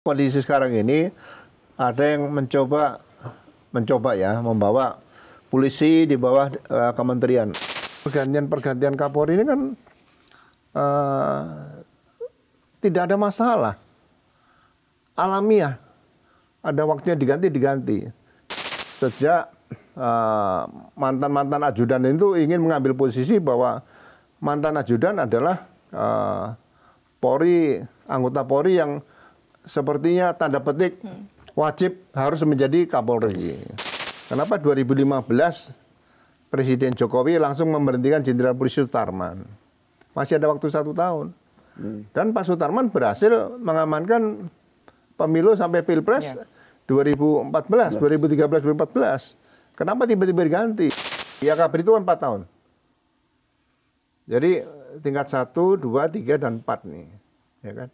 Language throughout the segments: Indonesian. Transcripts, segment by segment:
Kondisi sekarang ini ada yang mencoba ya membawa polisi di bawah kementerian. Pergantian Kapolri ini kan tidak ada masalah, alamiah. Ada waktunya diganti. Sejak mantan ajudan itu ingin mengambil posisi bahwa mantan ajudan adalah Polri, anggota Polri yang sepertinya tanda petik wajib harus menjadi Kapolri. Kenapa 2015 Presiden Jokowi langsung memberhentikan Jenderal Polisi Sutarman? Masih ada waktu 1 tahun. Dan Pak Sutarman berhasil mengamankan pemilu sampai Pilpres 2014, 2013, 2014. Kenapa tiba-tiba diganti? Ya Kabri itu kan 4 tahun. Jadi tingkat 1, 2, 3, dan 4 nih. Ya kan?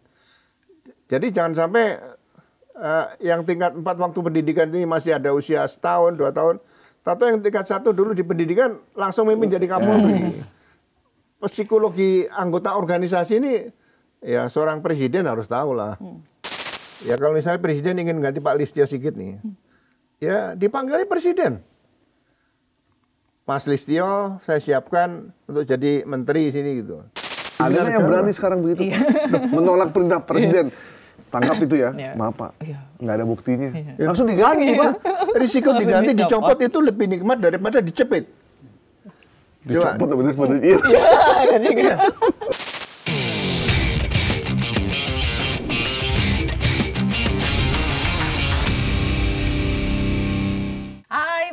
Jadi jangan sampai yang tingkat 4 waktu pendidikan ini masih ada usia setahun, 2 tahun. Tato yang tingkat 1 dulu di pendidikan langsung mimpin jadi Kapolri. Psikologi anggota organisasi ini ya seorang presiden harus tahu lah. Ya kalau misalnya presiden ingin ganti Pak Listio Sigit nih, ya dipanggil presiden. Mas Listio saya siapkan untuk jadi menteri sini gitu. Ada yang berani sekarang begitu, Pak. Menolak perintah presiden. Tangkap itu ya, maaf Pak, nggak ada buktinya. Langsung diganti Pak. Risiko diganti, dicopot itu lebih nikmat daripada dicepit. Dicopot bener-bener. Iya.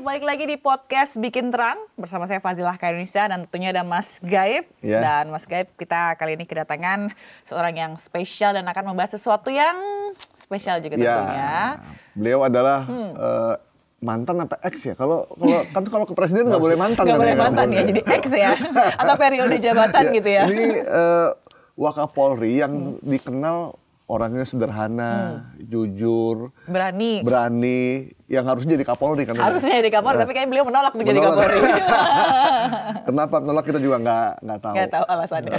Balik lagi di podcast Bikin Terang bersama saya Fazilah Khairunisa dan tentunya ada Mas Gaib. Dan Mas Gaib, kita kali ini kedatangan seorang yang spesial dan akan membahas sesuatu yang spesial juga tentunya. Beliau adalah mantan apa ex ya? Kalau ke presiden nggak boleh mantan. Nggak boleh mantan ya, jadi ex ya atau periode jabatan gitu ya. Ini Wakapolri yang dikenal orangnya sederhana, jujur, berani, yang harusnya jadi Kapolri kan? Harusnya jadi Kapolri, tapi kayaknya beliau menolak menjadi Kapolri. Kenapa menolak kita juga nggak tahu. Nggak tahu alasannya.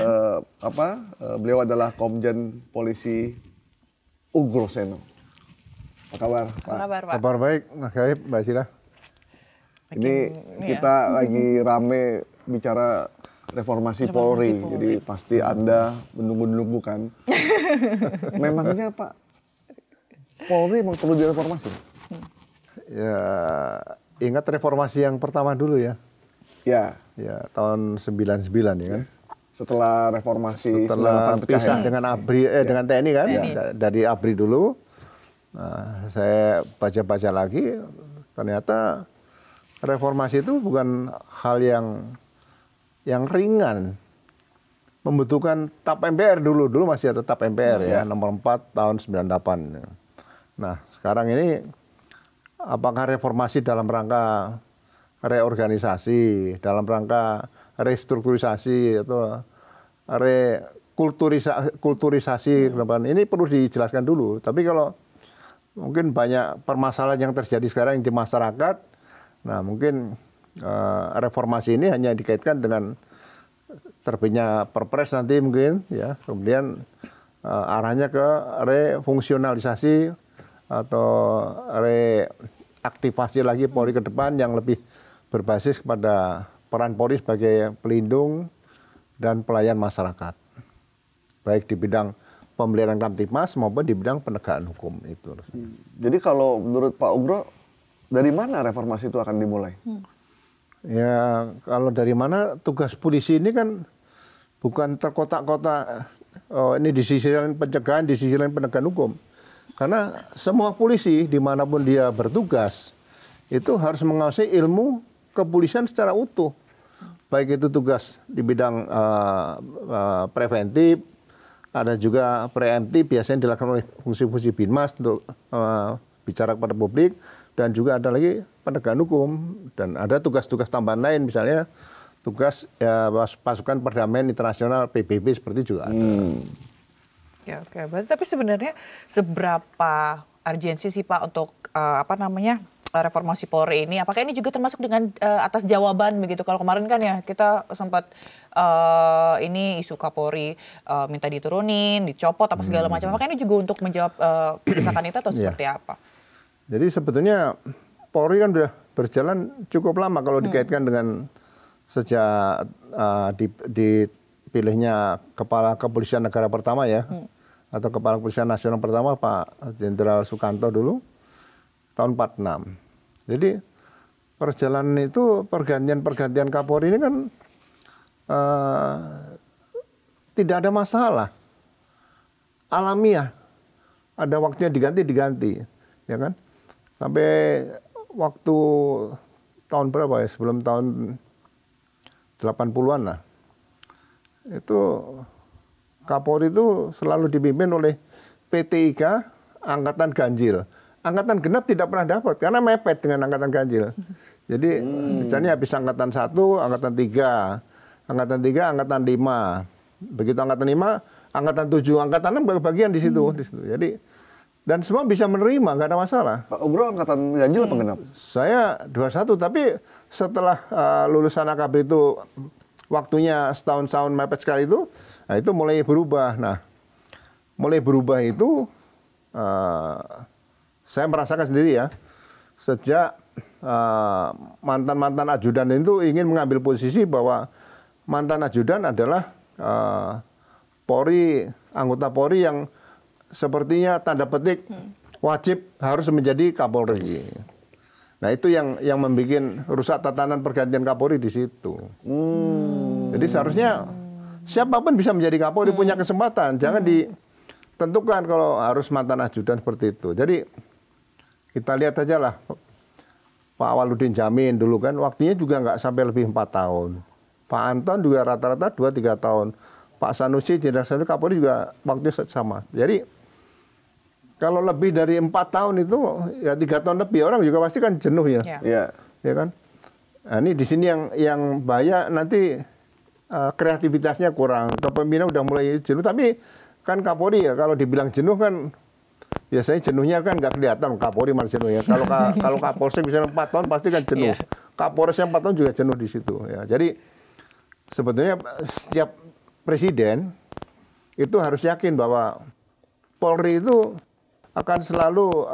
Beliau adalah Komjen Polisi Ugro Seno. Apa kabar, Pak? Kabar baik, Mas Gaib, Mbak Sila. Ini kita lagi rame bicara reformasi Polri, jadi pasti Anda menunggu-nunggu kan. Memangnya Pak, Polri memang perlu direformasi? Ya, ingat reformasi yang pertama dulu ya. Ya, tahun 99 ya kan. Setelah reformasi, setelah pisah dengan ABRI, dengan TNI kan, dari ABRI dulu. Nah, saya baca-baca lagi, ternyata reformasi itu bukan hal yang ringan, membutuhkan TAP MPR dulu masih ada TAP MPR ya, nomor 4 tahun 98. Nah sekarang ini apakah reformasi dalam rangka reorganisasi, dalam rangka restrukturisasi atau rekulturisasi ke depan, ini perlu dijelaskan dulu. Tapi kalau mungkin banyak permasalahan yang terjadi sekarang di masyarakat, nah mungkin reformasi ini hanya dikaitkan dengan terbitnya Perpres nanti mungkin ya, kemudian arahnya ke refungsionalisasi atau reaktivasi lagi Polri ke depan yang lebih berbasis kepada peran Polri sebagai pelindung dan pelayan masyarakat, baik di bidang pemeliharaan Kamtipmas maupun di bidang penegakan hukum itu. Jadi kalau menurut Pak Ugro, dari mana reformasi itu akan dimulai? Ya kalau dari mana, tugas polisi ini kan bukan terkotak-kotak, ini di sisi lain pencegahan, di sisi lain penegakan hukum. Karena semua polisi dimanapun dia bertugas itu harus menguasai ilmu kepolisian secara utuh. Baik itu tugas di bidang preventif, ada juga preemptif biasanya dilakukan oleh fungsi-fungsi Binmas untuk bicara kepada publik, dan juga ada lagi penegakan hukum, dan ada tugas-tugas tambahan lain, misalnya tugas pasukan perdamaian internasional PBB seperti juga ada. Oke. Berarti tapi sebenarnya seberapa urgensi sih Pak untuk reformasi Polri ini? Apakah ini juga termasuk dengan atas jawaban begitu? Kalau kemarin kan ya kita sempat ini isu Kapolri minta diturunin, dicopot apa segala macam. Makanya ini juga untuk menjawab desakan itu atau seperti apa? Jadi sebetulnya Polri kan sudah berjalan cukup lama kalau dikaitkan dengan sejak dipilihnya Kepala Kepolisian Negara pertama ya, atau Kepala Kepolisian Nasional pertama Pak Jenderal Sukanto dulu tahun 46. Jadi perjalanan itu pergantian Kapolri ini kan tidak ada masalah, alamiah, ada waktunya diganti, ya kan? Sampai waktu tahun berapa ya, sebelum tahun 80-an lah, itu Kapolri itu selalu dipimpin oleh PT IKA Angkatan Ganjil. Angkatan Genap tidak pernah dapat karena mepet dengan Angkatan Ganjil. Jadi misalnya habis Angkatan 1, Angkatan 3, Angkatan 3, Angkatan 5. Begitu Angkatan 5, Angkatan 7, Angkatan 6 kebagian di situ. Jadi dan semua bisa menerima, nggak ada masalah. Pak Bro Angkatan Ganjil apa Genap? Saya 21, tapi setelah lulusan AKABRI itu waktunya setahun mepet sekali itu, nah itu mulai berubah. Nah, mulai berubah itu saya merasakan sendiri ya, sejak mantan-mantan ajudan itu ingin mengambil posisi bahwa mantan ajudan adalah Polri, anggota Polri yang sepertinya tanda petik wajib harus menjadi Kapolri. Nah itu yang membuat rusak tatanan pergantian Kapolri di situ. Jadi seharusnya siapapun bisa menjadi Kapolri, punya kesempatan. Jangan ditentukan kalau harus mantan ajudan seperti itu. Jadi kita lihat aja lah Pak Awaludin Jamin dulu kan waktunya juga nggak sampai lebih 4 tahun. Pak Anton juga rata-rata 2-3 tahun. Pak Sanusi, Jenderal Sanusi Kapolri juga waktunya sama. Jadi kalau lebih dari 4 tahun itu ya 3 tahun lebih orang juga pasti kan jenuh ya. Ya kan? Nah, ini di sini yang bahaya nanti kreativitasnya kurang. Kepemimpinan udah mulai jenuh, tapi kan Kapolri ya kalau dibilang jenuh kan biasanya jenuhnya kan nggak kelihatan Kapolri masih jenuh ya. Kalau Kapolsek bisa 4 tahun pasti kan jenuh. Kapolres yang 4 tahun juga jenuh di situ ya. Jadi sebetulnya setiap presiden itu harus yakin bahwa Polri itu akan selalu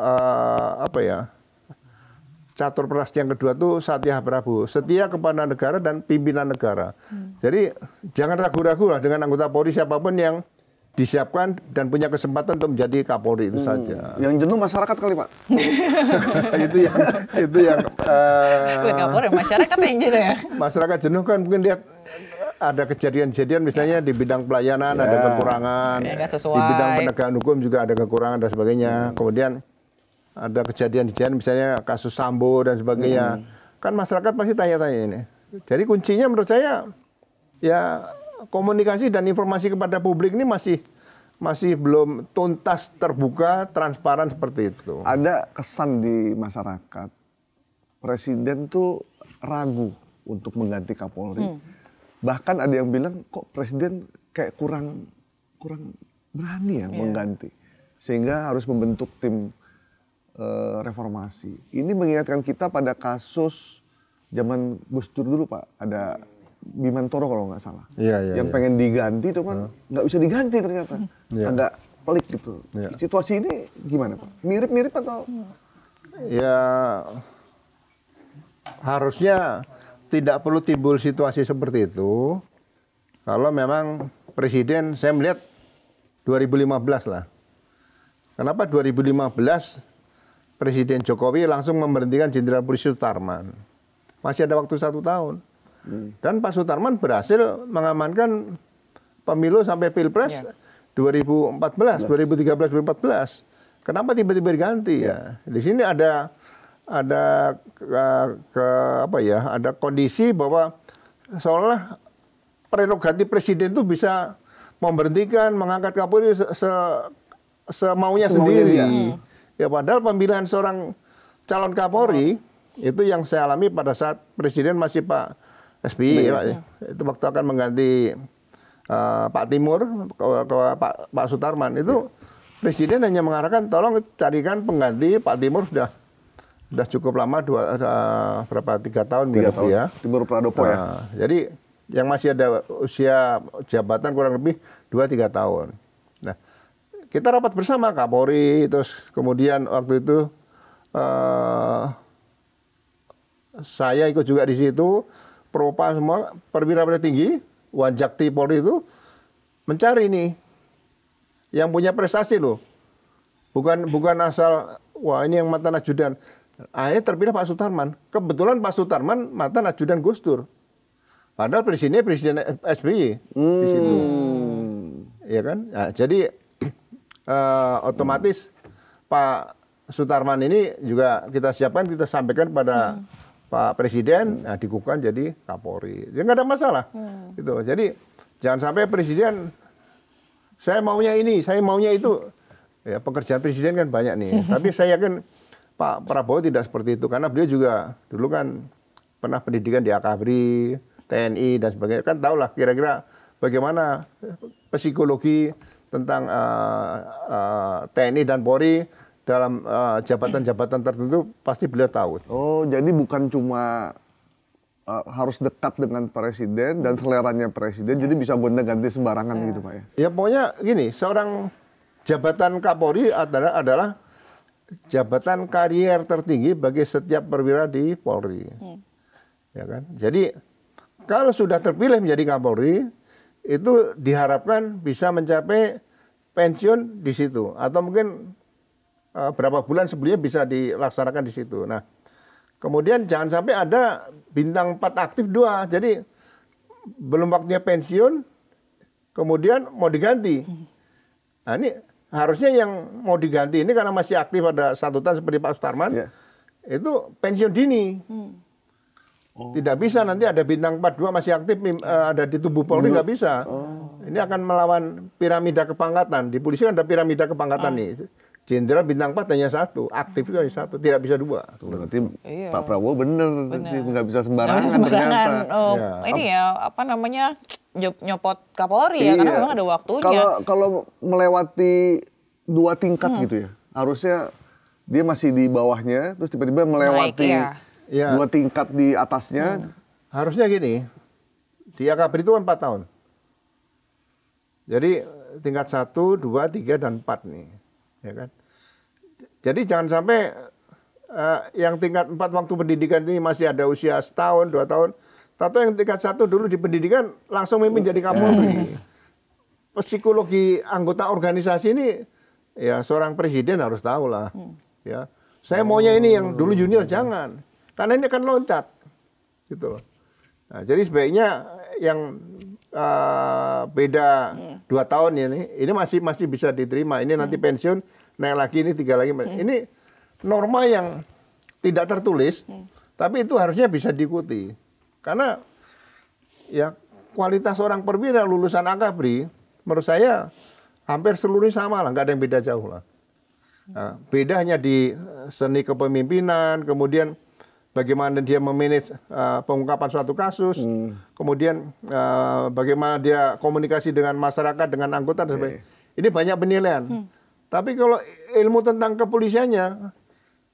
catur prasasti yang kedua tuh Satya Prabu, setia kepada negara dan pimpinan negara. Jadi jangan ragu-ragu lah dengan anggota Polri siapapun yang disiapkan dan punya kesempatan untuk menjadi Kapolri itu saja. Yang jenuh masyarakat kali Pak. itu yang Kapolri masyarakat yang jenuh ya. Masyarakat jenuh kan mungkin lihat ada kejadian-kejadian misalnya di bidang pelayanan ada kekurangan, di bidang penegakan hukum juga ada kekurangan dan sebagainya. Kemudian ada kejadian-kejadian misalnya kasus Sambo dan sebagainya. Kan masyarakat pasti tanya-tanya ini. Jadi kuncinya menurut saya ya komunikasi dan informasi kepada publik ini masih belum tuntas, terbuka, transparan seperti itu. Ada kesan di masyarakat presiden tuh ragu untuk mengganti Kapolri. Bahkan ada yang bilang kok presiden kayak kurang berani ya mengganti. Sehingga harus membentuk tim reformasi. Ini mengingatkan kita pada kasus zaman Gus Dur dulu Pak. Ada Bimantoro kalau nggak salah. Yang pengen diganti cuman nggak bisa diganti ternyata. Agak pelik gitu. Situasi ini gimana Pak? Mirip-mirip atau? Ya harusnya tidak perlu timbul situasi seperti itu kalau memang presiden, saya melihat 2015 lah. Kenapa 2015 Presiden Jokowi langsung memberhentikan Jenderal Polisi Sutarman. Masih ada waktu 1 tahun. Dan Pak Sutarman berhasil mengamankan pemilu sampai Pilpres 2014, 2013-2014. Kenapa tiba-tiba diganti ya? Di sini ada kondisi bahwa seolah prerogatif presiden itu bisa memberhentikan, mengangkat Kapolri semaunya sendiri. Ya padahal pemilihan seorang calon Kapolri itu yang saya alami pada saat presiden masih Pak SBY ya Pak. Itu waktu akan mengganti Pak Timur ke Pak Sutarman itu presiden hanya mengarahkan tolong carikan pengganti Pak Timur sudah cukup lama 3 tahun ya. Timur Pradopo ya. Jadi yang masih ada usia jabatan kurang lebih 2-3 tahun. Nah, kita rapat bersama Kapolri, terus kemudian waktu itu saya ikut juga di situ, Propam semua, perwira-perwira tinggi, Wanjakti Polri itu mencari nih yang punya prestasi loh. Bukan asal, wah ini yang mantan ajudan. Akhirnya terpilih Pak Sutarman. Kebetulan Pak Sutarman mantan ajudan Gus Dur. Padahal presidennya Presiden SBY di situ. Ya kan? Nah, jadi otomatis Pak Sutarman ini juga kita siapkan, kita sampaikan pada Pak Presiden, nah, dikukuhkan jadi Kapolri. Ya nggak ada masalah. Gitu. Jadi jangan sampai Presiden, saya maunya ini, saya maunya itu. Ya, pekerjaan Presiden kan banyak nih. Tapi saya yakin Pak Prabowo tidak seperti itu. Karena beliau juga dulu kan pernah pendidikan di Akabri, TNI, dan sebagainya. Kan tahu lah kira-kira bagaimana psikologi tentang TNI dan Polri dalam jabatan-jabatan tertentu pasti beliau tahu. Oh, jadi bukan cuma harus dekat dengan Presiden dan seleranya Presiden, jadi bisa gonta-ganti sembarangan gitu Pak ya? Ya pokoknya gini, seorang jabatan Kapolri adalah jabatan karier tertinggi bagi setiap perwira di Polri. Ya kan? Jadi kalau sudah terpilih menjadi Kapolri, itu diharapkan bisa mencapai pensiun di situ. Atau mungkin berapa bulan sebelumnya bisa dilaksanakan di situ. Nah, kemudian jangan sampai ada bintang 4 aktif 2. Jadi belum waktunya pensiun, kemudian mau diganti. Nah, ini harusnya yang mau diganti ini karena masih aktif ada statutan seperti Pak Sutarman, itu pensiun dini. Tidak bisa nanti ada bintang 42 masih aktif ada di tubuh Polri, nggak bisa. Ini akan melawan piramida kepangkatan. Di polisi kan ada piramida kepangkatan nih. Jenderal bintang 4 hanya 1, aktif itu hanya 1, tidak bisa 2. Berarti Pak Prabowo bener. Nggak bisa sembarangan ternyata. Ini ya, apa namanya, nyopot Kapolri ya, karena memang ada waktunya. Kalau melewati 2 tingkat gitu ya, harusnya dia masih di bawahnya, terus tiba-tiba melewati 2 tingkat di atasnya. Harusnya gini, di Akabri itu kan 4 tahun. Jadi tingkat 1, 2, 3, dan 4 nih. Ya kan? Jadi jangan sampai yang tingkat 4 waktu pendidikan ini masih ada usia setahun, 2 tahun. Tato yang tingkat 1 dulu di pendidikan langsung mimpin jadi Kapolri. Psikologi anggota organisasi ini ya seorang presiden harus tahu lah. Ya, saya maunya ini yang dulu junior jangan, karena ini akan loncat, gitu loh. Nah, jadi sebaiknya yang beda 2 tahun ini masih bisa diterima. Ini nanti pensiun naik lagi, ini 3 lagi. Ini norma yang tidak tertulis, tapi itu harusnya bisa diikuti. Karena ya kualitas orang perwira lulusan Akabri menurut saya hampir seluruhnya sama lah, nggak ada yang beda jauh lah. Nah, beda hanya di seni kepemimpinan, kemudian bagaimana dia memanage pengungkapan suatu kasus, kemudian bagaimana dia komunikasi dengan masyarakat, dengan anggota dan sebagainya. Ini banyak penilaian. Tapi kalau ilmu tentang kepolisiannya,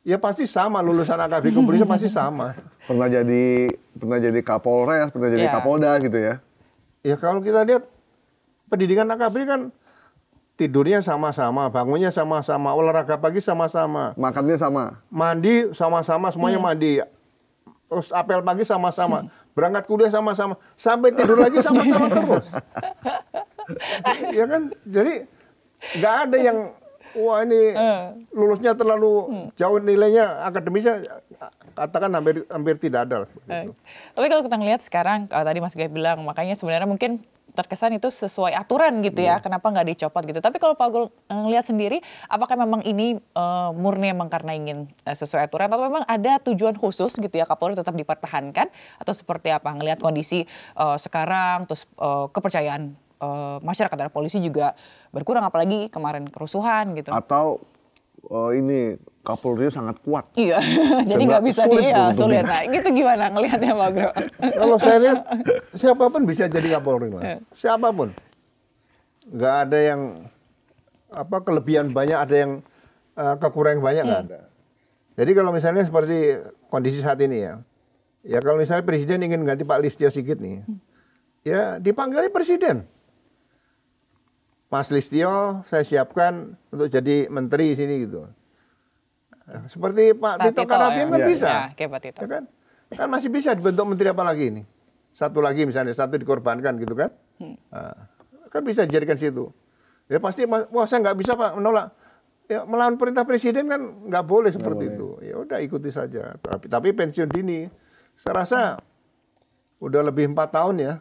ya pasti sama, lulusan Akabri kepolisian pasti sama. Pernah jadi Kapolres, pernah jadi Kapolda gitu ya? Ya kalau kita lihat pendidikan Akabri kan tidurnya sama-sama, bangunnya sama-sama, olahraga pagi sama-sama. Makannya sama? Mandi sama-sama, semuanya mandi. Terus apel pagi sama-sama, berangkat kuliah sama-sama, sampai tidur lagi sama-sama terus. Ya kan, jadi nggak ada yang wah ini lulusnya terlalu jauh nilainya akademisnya, katakan hampir tidak ada. Tapi kalau kita ngelihat sekarang, tadi Mas Gaib bilang, makanya sebenarnya mungkin terkesan itu sesuai aturan gitu ya, kenapa nggak dicopot gitu. Tapi kalau Pak Gul ngelihat sendiri, apakah memang ini murni memang karena ingin sesuai aturan, atau memang ada tujuan khusus gitu ya, Kapolri tetap dipertahankan, atau seperti apa? Ngelihat kondisi sekarang, terus kepercayaan masyarakat dan polisi juga berkurang, apalagi kemarin kerusuhan gitu. Atau ini Kapolri sangat kuat. Iya, jadi nggak bisa sulit. Nah, gitu gimana ngelihatnya Pak Gro? Kalau saya lihat siapapun bisa jadi Kapolri, siapapun. Nggak ada yang kelebihan banyak, ada yang kekurangan banyak, nggak ada. Jadi kalau misalnya seperti kondisi saat ini ya kalau misalnya Presiden ingin ganti Pak Listio Sigit nih, Ya dipanggilnya presiden. Mas Listio saya siapkan untuk jadi menteri sini gitu. Nah, seperti Pak Tito Karnavian kan bisa. Ya, kayak Pak Tito. Ya kan? Kan masih bisa dibentuk menteri apa lagi ini? Satu lagi misalnya, satu dikorbankan gitu kan. Nah, kan bisa dijadikan situ. Ya pasti, wah saya nggak bisa Pak menolak. Ya melawan perintah presiden kan nggak boleh seperti itu. Ya udah ikuti saja. Tapi pensiun dini, saya rasa udah lebih 4 tahun ya.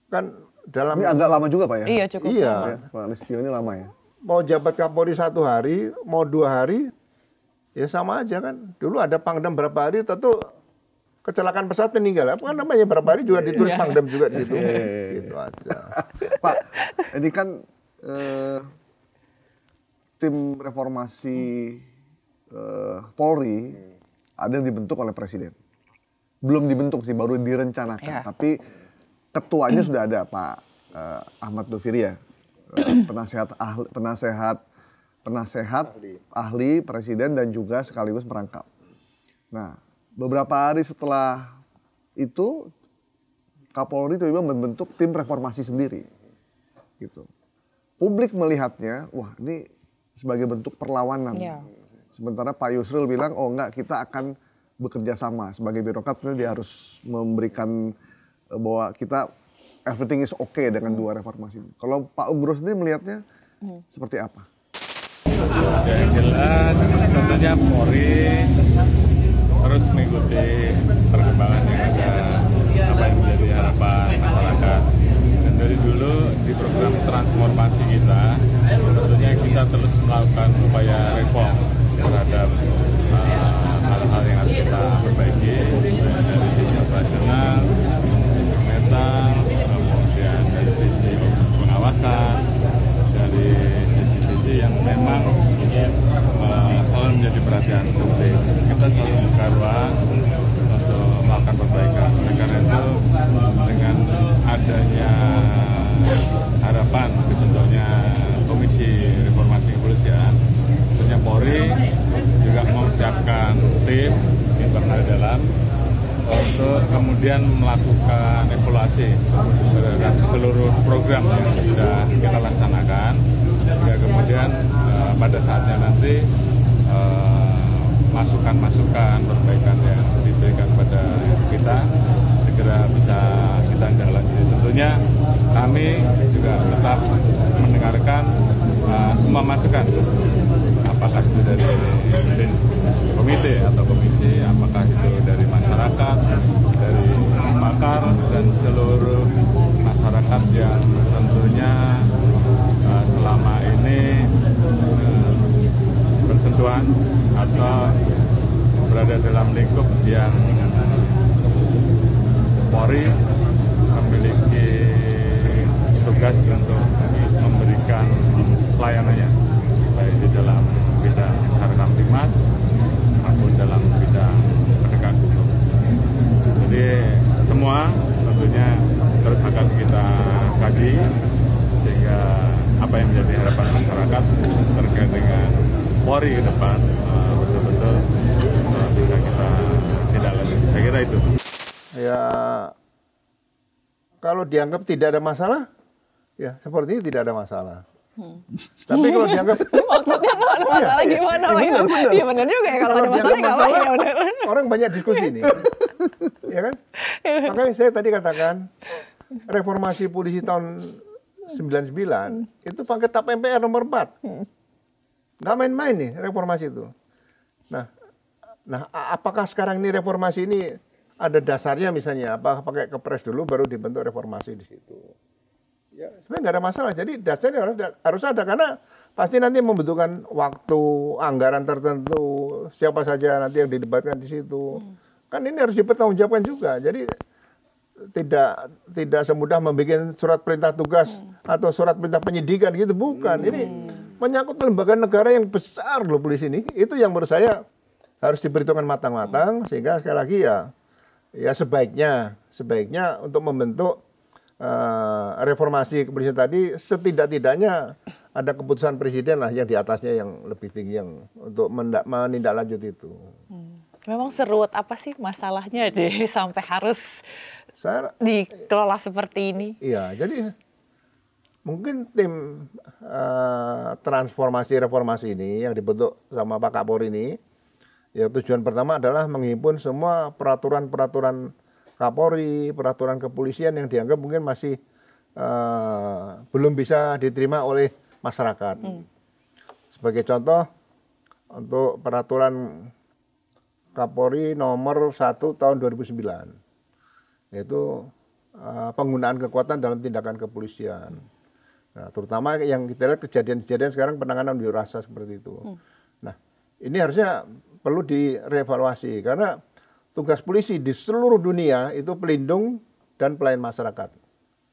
Kan dalam... Ini agak lama juga Pak ya? Iya cukup iya. lama. Ya, Pak Listio ini lama ya? Mau jabat Kapolri 1 hari, mau 2 hari, ya sama aja kan. Dulu ada Pangdam berapa hari, tentu kecelakaan pesawat meninggal. Apa kan namanya berapa hari juga ditulis Pangdam juga di situ. Gitu aja. Pak, ini kan tim reformasi Polri ada yang dibentuk oleh Presiden. Belum dibentuk sih, baru direncanakan. Ya. Tapi ketuanya sudah ada Pak Ahmad Doviri ya, penasehat ahli Presiden dan juga sekaligus merangkap. Nah, beberapa hari setelah itu Kapolri tiba-tiba membentuk tim reformasi sendiri, gitu. Publik melihatnya, wah ini sebagai bentuk perlawanan. Ya. Sementara Pak Yusril bilang, oh enggak, kita akan bekerja sama. Sebagai birokrat dia harus memberikan bahwa kita everything is okay dengan 2 reformasi. Kalau Pak Ugro sendiri melihatnya seperti apa? Ya, yang jelas tentunya Polri terus mengikuti perkembangan yang ada, apa yang menjadi harapan masyarakat. Dan dari dulu di program transformasi kita, tentunya kita terus melakukan upaya reform terhadap hal-hal yang harus kita perbaiki dari sisi operasional, instrumental, kemudian dari sisi pengawasan, dari sisi-sisi yang memang selalu menjadi perhatian penting. Kita selalu membuka ruang untuk melakukan perbaikan. Oleh karena itu, dengan adanya harapan dibentuknya Komisi Reformasi Kepolisian, tentunya Polri juga mempersiapkan tim internal dalam untuk kemudian melakukan evaluasi terhadap seluruh program yang sudah kita laksanakan, sehingga kemudian pada saatnya nanti masukan-masukan perbaikan yang diberikan pada kita segera bisa kita tindak-lanjuti. Tentunya kami juga tetap mendengarkan semua masukan, apakah itu dari komite atau komisi, apakah itu dari masyarakat, dari pakar, dan seluruh masyarakat yang tentunya selama ini bersentuhan atau berada dalam lingkup yang Polri memiliki tugas untuk memberikan pelayanannya, baik di dalam bidang Harkamtibmas maupun dalam bidang penegakan hukum. Jadi semua tentunya terus akan kita kaji sehingga apa yang menjadi harapan masyarakat terkait dengan Polri ke depan betul-betul bisa kita tindak lanjut. Saya kira itu. Ya kalau dianggap tidak ada masalah, ya sepertinya tidak ada masalah. Tapi kalau dianggap Maksudnya nggak ada masalah gimana? Iya benar juga ya, kalau ada masalah nggak apa-apa ya benar. Orang banyak diskusi nih. Ya kan? Makanya saya tadi katakan reformasi polisi tahun 99 itu pakai TAP MPR nomor 4. Nggak main-main nih reformasi itu. Nah, apakah sekarang ini reformasi ini ada dasarnya misalnya? Apa pakai kepres dulu baru dibentuk reformasi di situ? Ya, sebenarnya nggak ada masalah. Jadi dasarnya harus ada, karena pasti nanti membutuhkan waktu, anggaran tertentu, siapa saja nanti yang didebatkan di situ. Kan ini harus dipertanggungjawabkan juga. Jadi tidak semudah membuat surat perintah tugas atau surat perintah penyidikan gitu, bukan. Ini menyangkut lembaga negara yang besar loh polisi ini. Itu yang menurut saya harus diperhitungkan matang-matang, sehingga sekali lagi ya sebaiknya untuk membentuk reformasi kepolisian tadi, setidak-tidaknya ada keputusan presiden lah yang di atasnya yang lebih tinggi yang untuk menindaklanjuti itu. Memang serut apa sih masalahnya aja sampai harus dikelola seperti ini. Iya, jadi mungkin tim transformasi reformasi ini yang dibentuk sama Pak Kapolri ini, ya tujuan pertama adalah menghimpun semua peraturan-peraturan Kapolri, peraturan kepolisian yang dianggap mungkin masih belum bisa diterima oleh masyarakat. Sebagai contoh, untuk peraturan Kapolri nomor 1 tahun 2009, yaitu penggunaan kekuatan dalam tindakan kepolisian. Nah, terutama yang kita lihat kejadian-kejadian sekarang penanganan unjuk rasa seperti itu. Nah, ini harusnya perlu direvaluasi karena tugas polisi di seluruh dunia itu pelindung dan pelayan masyarakat.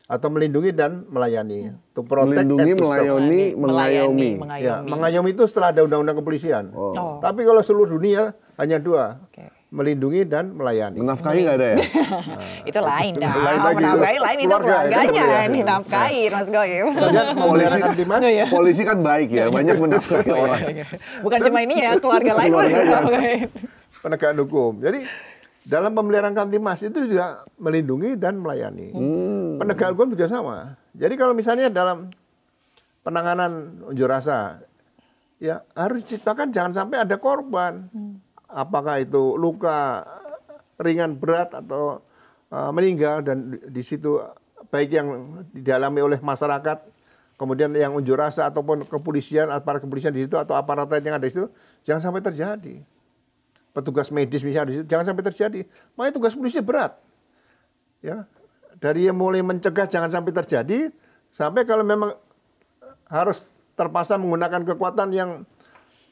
Atau melindungi dan melayani. To protect Melindungi, and to serve. mengayomi. Ya, mengayomi itu setelah ada undang-undang kepolisian. Tapi kalau seluruh dunia hanya dua. Melindungi dan melayani. Menafkahi nggak ada ya? Itu lain dah. Lain lagi. Menafkahi lain itu Keluarga, keluarganya itu yang dinafkahi, Mas Goyim. Kemudian memeliharakan timas. Polisi kan baik ya, banyak menafkahi orang. Bukan cuma ini ya, keluarga lain. Penegakan hukum. Jadi dalam pemeliharaan Kamtimas itu juga melindungi dan melayani. Penegakan hukum juga sama. Jadi kalau misalnya dalam penanganan unjuk rasa, ya harus diciptakan jangan sampai ada korban. Apakah itu luka ringan berat atau meninggal, dan di situ baik yang dialami oleh masyarakat, kemudian yang unjuk rasa ataupun kepolisian, aparat kepolisian di situ atau aparat yang ada di situ, jangan sampai terjadi. Petugas medis misalnya di situ, jangan sampai terjadi. Makanya tugas polisi berat. Ya, dari yang mulai mencegah jangan sampai terjadi, sampai kalau memang harus terpaksa menggunakan kekuatan yang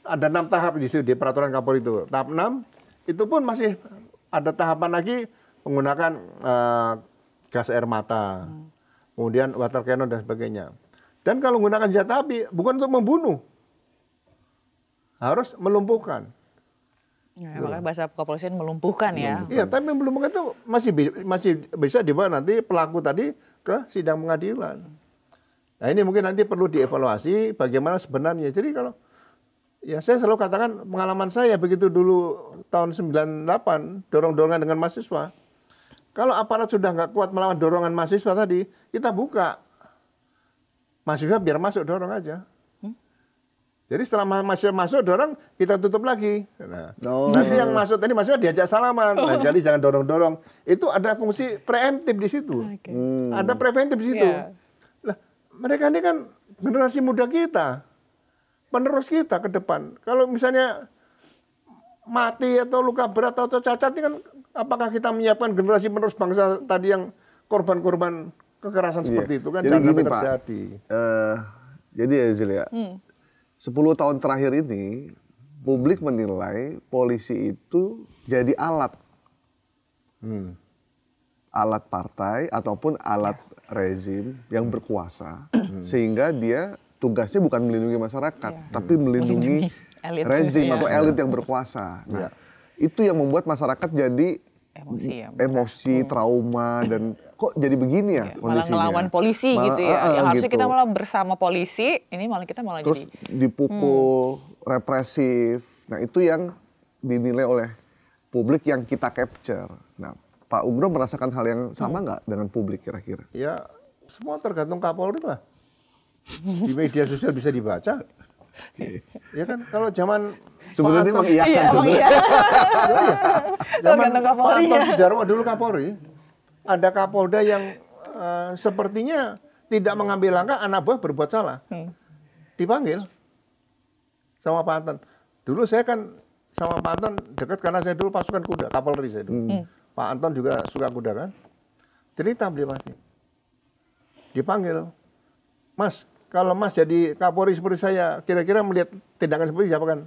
ada 6 tahap di situ di peraturan Kapolri itu. Tahap 6 itu pun masih ada tahapan lagi menggunakan gas air mata, kemudian water cannon dan sebagainya. Dan kalau menggunakan senjata api bukan untuk membunuh, harus melumpuhkan. Ya, makanya bahasa kepolisian melumpuhkan ya. Iya, tapi melumpuhkan itu masih bisa dibawa nanti pelaku tadi ke sidang pengadilan. Nah, ini mungkin nanti perlu dievaluasi bagaimana sebenarnya. Jadi kalau ya saya selalu katakan pengalaman saya begitu dulu tahun 98 dorong-dorongan dengan mahasiswa. Kalau aparat sudah nggak kuat melawan dorongan mahasiswa tadi, kita buka. Mahasiswa biar masuk, dorong aja. Jadi setelah mahasiswa masuk dorong, kita tutup lagi. Nah, nanti yang masuk tadi mahasiswa diajak salaman. Nah, jadi jangan dorong-dorong. Itu ada fungsi preemptif di situ. Ada preventif di situ. Lah, mereka ini kan generasi muda kita. Penerus kita ke depan. Kalau misalnya mati atau luka berat atau cacat, ini kan apakah kita menyiapkan generasi penerus bangsa tadi yang korban-korban kekerasan seperti itu kan? Jadi jangan sampai gini, terjadi. Jadi ya Zil ya, 10 tahun terakhir ini publik menilai polisi itu jadi alat. Alat partai ataupun alat rezim yang berkuasa. Sehingga dia tugasnya bukan melindungi masyarakat, tapi melindungi rezim atau elit yang berkuasa. Nah, itu yang membuat masyarakat jadi emosi, trauma, dan kok jadi begini ya kondisinya. Malah ngelawan polisi gitu ya. Yang harusnya kita malah bersama polisi, ini malah kita terus jadi dipukul, represif. Nah, itu yang dinilai oleh publik yang kita capture. Nah, Pak Ugro merasakan hal yang sama nggak dengan publik kira-kira? Ya, semua tergantung Kapolri lah. Di media sosial bisa dibaca. Ya kan, kalau zaman sebenarnya mengiyakan sebenarnya. Zaman Pak Anton Sujarwo dulu Kapolri, ada Kapolda yang sepertinya tidak mengambil langkah, anak buah berbuat salah. Dipanggil sama Pak Anton. Dulu saya kan sama Pak Anton dekat karena saya dulu pasukan kuda, Kapolri saya dulu. Pak Anton juga suka kuda kan. Cerita beliau pasti. Dipanggil, Mas, kalau Mas jadi Kapolri seperti saya, kira-kira melihat tindakan seperti apa kan?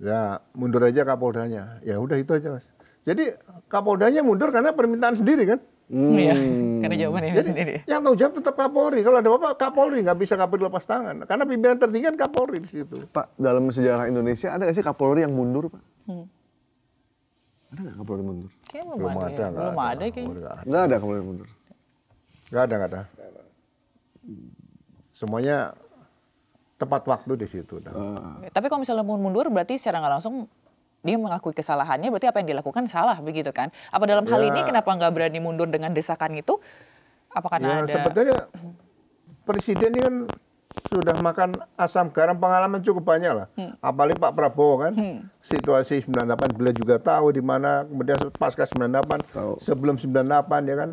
Ya, mundur aja Kapoldanya. Ya udah itu aja, Mas. Jadi Kapoldanya mundur karena permintaan sendiri kan? Iya, karena jawabannya Jadi, sendiri. yang tahu jawab tetap Kapolri. Kalau ada apa-apa Kapolri, nggak bisa Kapolri lepas tangan. Karena pimpinan tertinggi kan Kapolri di situ. Pak, dalam sejarah Indonesia ada nggak sih Kapolri yang mundur, Pak? Ada nggak Kapolri mundur? Kayaknya Belum ada. Belum ada kayaknya. Nggak ada Kapolri mundur. Nggak ada. Semuanya tepat waktu di situ. Tapi kalau misalnya mau mundur berarti secara nggak langsung dia mengakui kesalahannya, berarti apa yang dilakukan salah begitu kan? Apa dalam hal ini kenapa nggak berani mundur dengan desakan itu? Apa karena ada? Sebetulnya presiden ini kan sudah makan asam garam, pengalaman cukup banyak lah. Apalagi Pak Prabowo kan, situasi 98 beliau juga tahu di mana, kemudian pasca 98, sebelum 98 ya kan.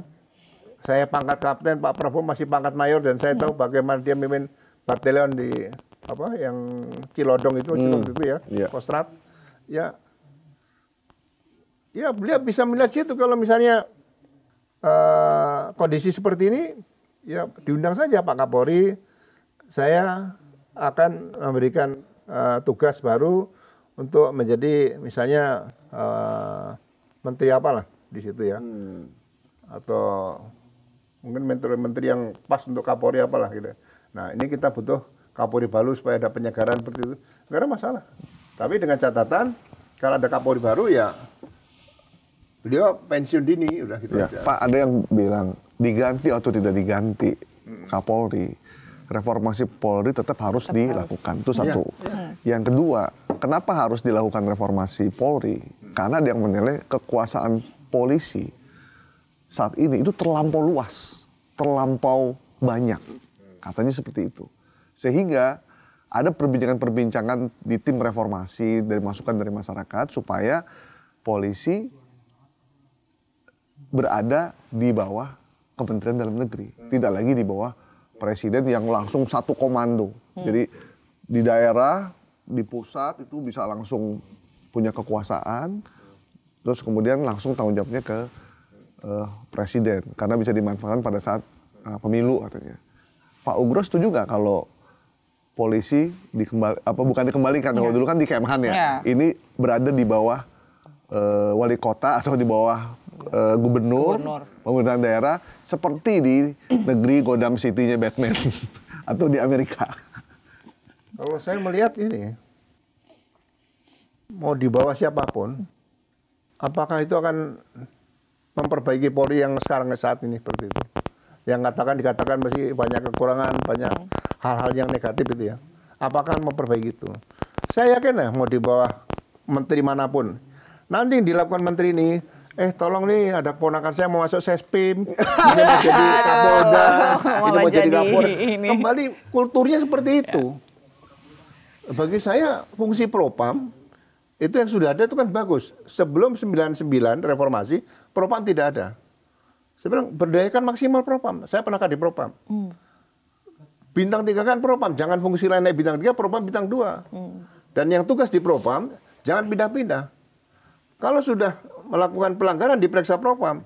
Saya pangkat kapten, Pak Prabowo masih pangkat mayor, dan saya tahu bagaimana dia memimpin batalion di yang Cilodong itu waktu itu ya, Kostrad. Ya beliau bisa melihat situ kalau misalnya kondisi seperti ini, ya diundang saja Pak Kapolri. Saya akan memberikan tugas baru untuk menjadi misalnya menteri apalah di situ ya, atau mungkin menteri yang pas untuk Kapolri apalah gitu. Nah ini kita butuh Kapolri baru supaya ada penyegaran seperti itu, nggak ada masalah. Tapi dengan catatan kalau ada Kapolri baru ya beliau pensiun dini, udah gitu aja. Pak, ada yang bilang diganti atau tidak diganti Kapolri, reformasi Polri tetap harus dilakukan. Itu satu. Yang kedua, kenapa harus dilakukan reformasi Polri? Karena ada yang menilai kekuasaan polisi saat ini itu terlampau luas, terlampau banyak. Katanya seperti itu. Sehingga ada perbincangan-perbincangan di tim reformasi dari masukan dari masyarakat supaya polisi berada di bawah Kementerian Dalam Negeri, tidak lagi di bawah presiden yang langsung satu komando. Jadi di daerah, di pusat itu bisa langsung punya kekuasaan, terus kemudian langsung tanggung jawabnya ke presiden, karena bisa dimanfaatkan pada saat pemilu katanya. Pak Ugro setuju nggak kalau polisi bukan dikembalikan, kalau dulu kan di Kemhan ya, ini berada di bawah wali kota atau di bawah gubernur, pemerintahan daerah, seperti di negeri Gotham City-nya Batman atau di Amerika. Kalau saya melihat ini, mau di bawah siapapun, apakah itu akan memperbaiki Polri yang sekarang saat ini seperti itu? Yang dikatakan masih banyak kekurangan, banyak hal-hal yang negatif itu ya. Apakah memperbaiki itu? Saya yakin ya, mau di bawah menteri manapun, nanti yang dilakukan menteri ini, tolong nih ada keponakan saya mau masuk Sespim, ini mau jadi Kapolda, ini mau jadi Kapolres. Kembali kulturnya seperti itu. Bagi saya fungsi Propam itu yang sudah ada itu kan bagus. Sebelum 99 reformasi, Propam tidak ada. Saya bilang berdayakan maksimal Propam. Saya pernah di Propam. Bintang 3 kan Propam, jangan fungsi lain naik bintang 3, Propam bintang 2. Dan yang tugas di Propam jangan pindah-pindah. Kalau sudah melakukan pelanggaran diperiksa Propam,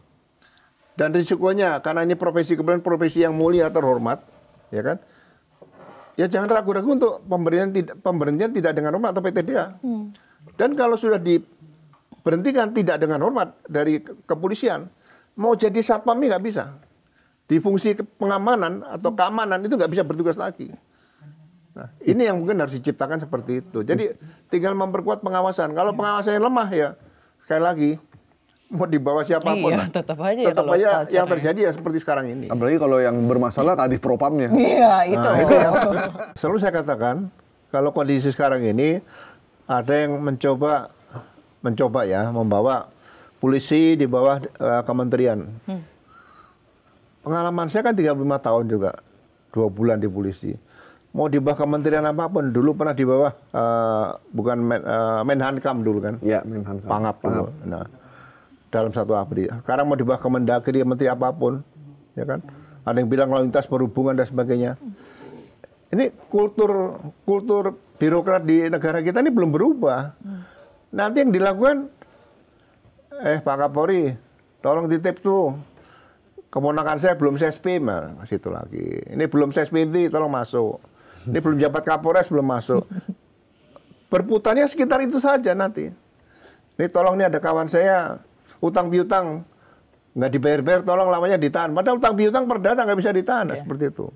dan risikonya karena ini profesi kemudian profesi yang mulia terhormat, ya kan? Ya jangan ragu-ragu untuk pemberhentian tidak dengan hormat atau PTDA. Dan kalau sudah diberhentikan tidak dengan hormat dari kepolisian, mau jadi satpam nggak bisa. Di fungsi pengamanan atau keamanan itu nggak bisa bertugas lagi. Nah, ini yang mungkin harus diciptakan seperti itu. Jadi tinggal memperkuat pengawasan. Kalau pengawasannya lemah ya, sekali lagi mau di bawah siapapun, tetap aja yang terjadi ya seperti sekarang ini. Apalagi kalau yang bermasalah kadif propamnya. Iya, itu. Nah, itu yang selalu saya katakan, kalau kondisi sekarang ini ada yang mencoba ya membawa polisi di bawah kementerian. Pengalaman saya kan 35 tahun juga, 2 bulan di polisi. Mau di bawah kementerian apapun, dulu pernah di bawah bukan Menhankam dulu kan? Iya, Menhankam. Pangap dulu. Nah, dalam 1 April. Sekarang mau di bawah Kemendagri, menteri apapun, ya kan? Ada yang bilang lalu lintas perhubungan dan sebagainya. Ini kultur birokrat di negara kita ini belum berubah. Nanti yang dilakukan, Pak Kapolri, tolong titip tuh. Keponakan saya belum Sespim, masih itu lagi. Ini belum Sespinti, tolong masuk. Ini belum jabat Kapolres, belum masuk. Berputarnya sekitar itu saja nanti. Ini tolong nih ada kawan saya, utang piutang, nggak dibayar-bayar, tolong lamanya ditahan. Padahal utang piutang perdata nggak bisa ditahan, seperti itu.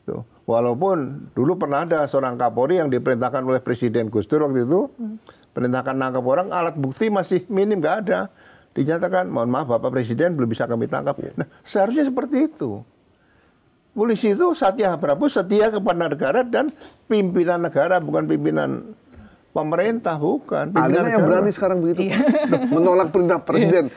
Tuh. Walaupun dulu pernah ada seorang Kapolri yang diperintahkan oleh Presiden Gus Dur waktu itu, perintahkan nangkap orang, alat bukti masih minim, nggak ada. Dinyatakan, mohon maaf Bapak Presiden belum bisa kami tangkap. Nah, seharusnya seperti itu. Polisi itu Satya Prabu setia kepada negara dan pimpinan negara, bukan pimpinan pemerintah, bukan. Ada yang berani sekarang begitu, Pak. Menolak perintah presiden.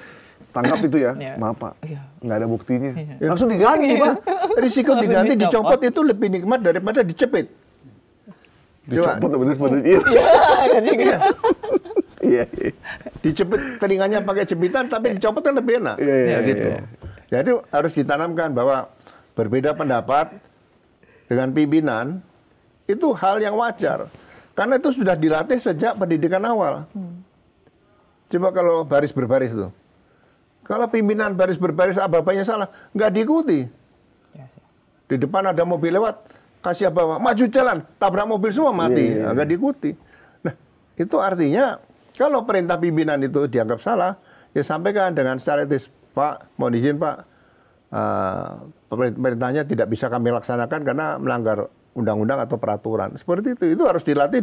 Tangkap itu ya, maaf Pak, nggak ada buktinya. Langsung diganti Pak. Risiko diganti, dicopot itu lebih nikmat daripada dicepit. Dicopot bener-bener. Iya. Dicepit telinganya pakai jepitan, tapi dicopot kan lebih enak. Gitu. Ya itu harus ditanamkan bahwa berbeda pendapat dengan pimpinan itu hal yang wajar. Karena itu sudah dilatih sejak pendidikan awal. Coba kalau baris berbaris tuh. Kalau pimpinan baris berbaris apa-apanya salah, nggak diikuti. Di depan ada mobil lewat, kasih apa, maju jalan, tabrak mobil semua mati, nggak diikuti. Nah, itu artinya kalau perintah pimpinan itu dianggap salah, ya sampaikan dengan secara etis, Pak, mohon izin Pak, perintahnya tidak bisa kami laksanakan karena melanggar undang-undang atau peraturan. Seperti itu harus dilatih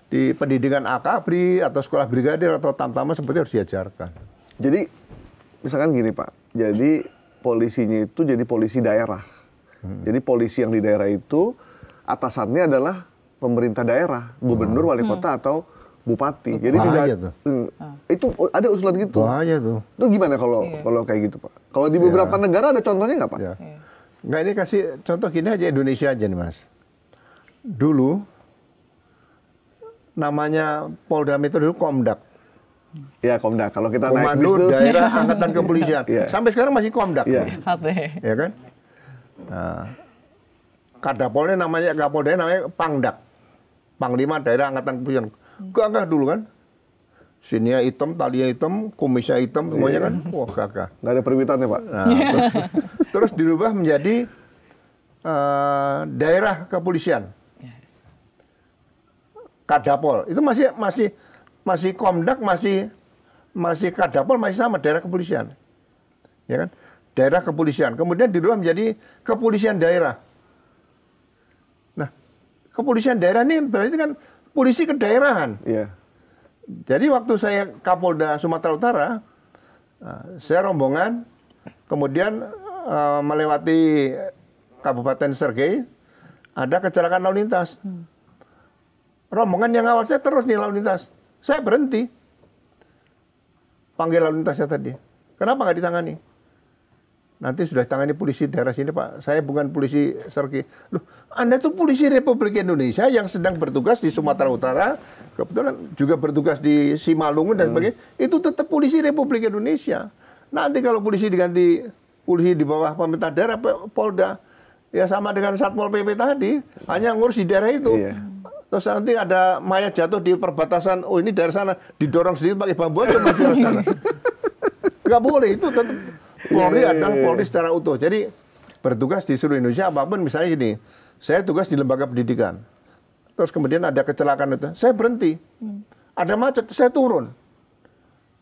di pendidikan akabri atau sekolah brigadir atau tamtama seperti harus diajarkan. Jadi misalkan gini Pak, jadi polisinya itu jadi polisi daerah. Jadi polisi yang di daerah itu atasannya adalah pemerintah daerah, gubernur, wali kota atau bupati. Jadi itu ada usulan gitu. Bahaya tuh. Itu gimana kalau kayak gitu Pak? Kalau di beberapa negara ada contohnya nggak Pak? Nggak, ini kasih contoh gini aja, Indonesia aja nih Mas. Dulu namanya Polda Metro dulu Komdak. Ya Komdak. Kalau kita naik bis Komando tuh, Daerah Angkatan Kepolisian. Sampai sekarang masih Komdak. Ya kan? Nah, Kadapolnya namanya, Kapolda namanya Pangdak. Panglima Daerah Angkatan Kepolisian. Gagah dulu kan? Sininya hitam, talinya hitam, kumisnya hitam, semuanya kan? Wah, gagah. nggak ada perwitannya Pak. Nah, terus dirubah menjadi daerah kepolisian. Kadapol. Itu masih Komdak, masih Kadapol, masih sama daerah kepolisian. Ya kan? Daerah kepolisian. Kemudian dirubah menjadi kepolisian daerah. Nah, kepolisian daerah ini berarti kan polisi kedaerahan. Iya. Jadi waktu saya Kapolda Sumatera Utara, saya rombongan, kemudian melewati Kabupaten Sragen, ada kecelakaan lalu lintas. Rombongan yang awal saya terus nih lalu lintas. Saya berhenti. Panggil lalu lintasnya tadi. Kenapa nggak ditangani? Nanti sudah ditangani polisi daerah sini Pak. Saya bukan polisi Sragen. Loh, Anda tuh polisi Republik Indonesia yang sedang bertugas di Sumatera Utara, kebetulan juga bertugas di Simalungun dan sebagainya. Itu tetap polisi Republik Indonesia. Nanti kalau polisi diganti polisi di bawah pemerintah daerah, Polda, ya sama dengan Satpol PP tadi, hanya ngurus di daerah itu. Terus nanti ada mayat jatuh di perbatasan, oh ini daerah sana, didorong sedikit pakai bambu aja masuk ke sana. Nggak boleh, itu tetap Polri adalah Polri secara utuh. Jadi bertugas di seluruh Indonesia apapun, misalnya gini, saya tugas di lembaga pendidikan. Terus kemudian ada kecelakaan itu, saya berhenti. Ada macet, saya turun.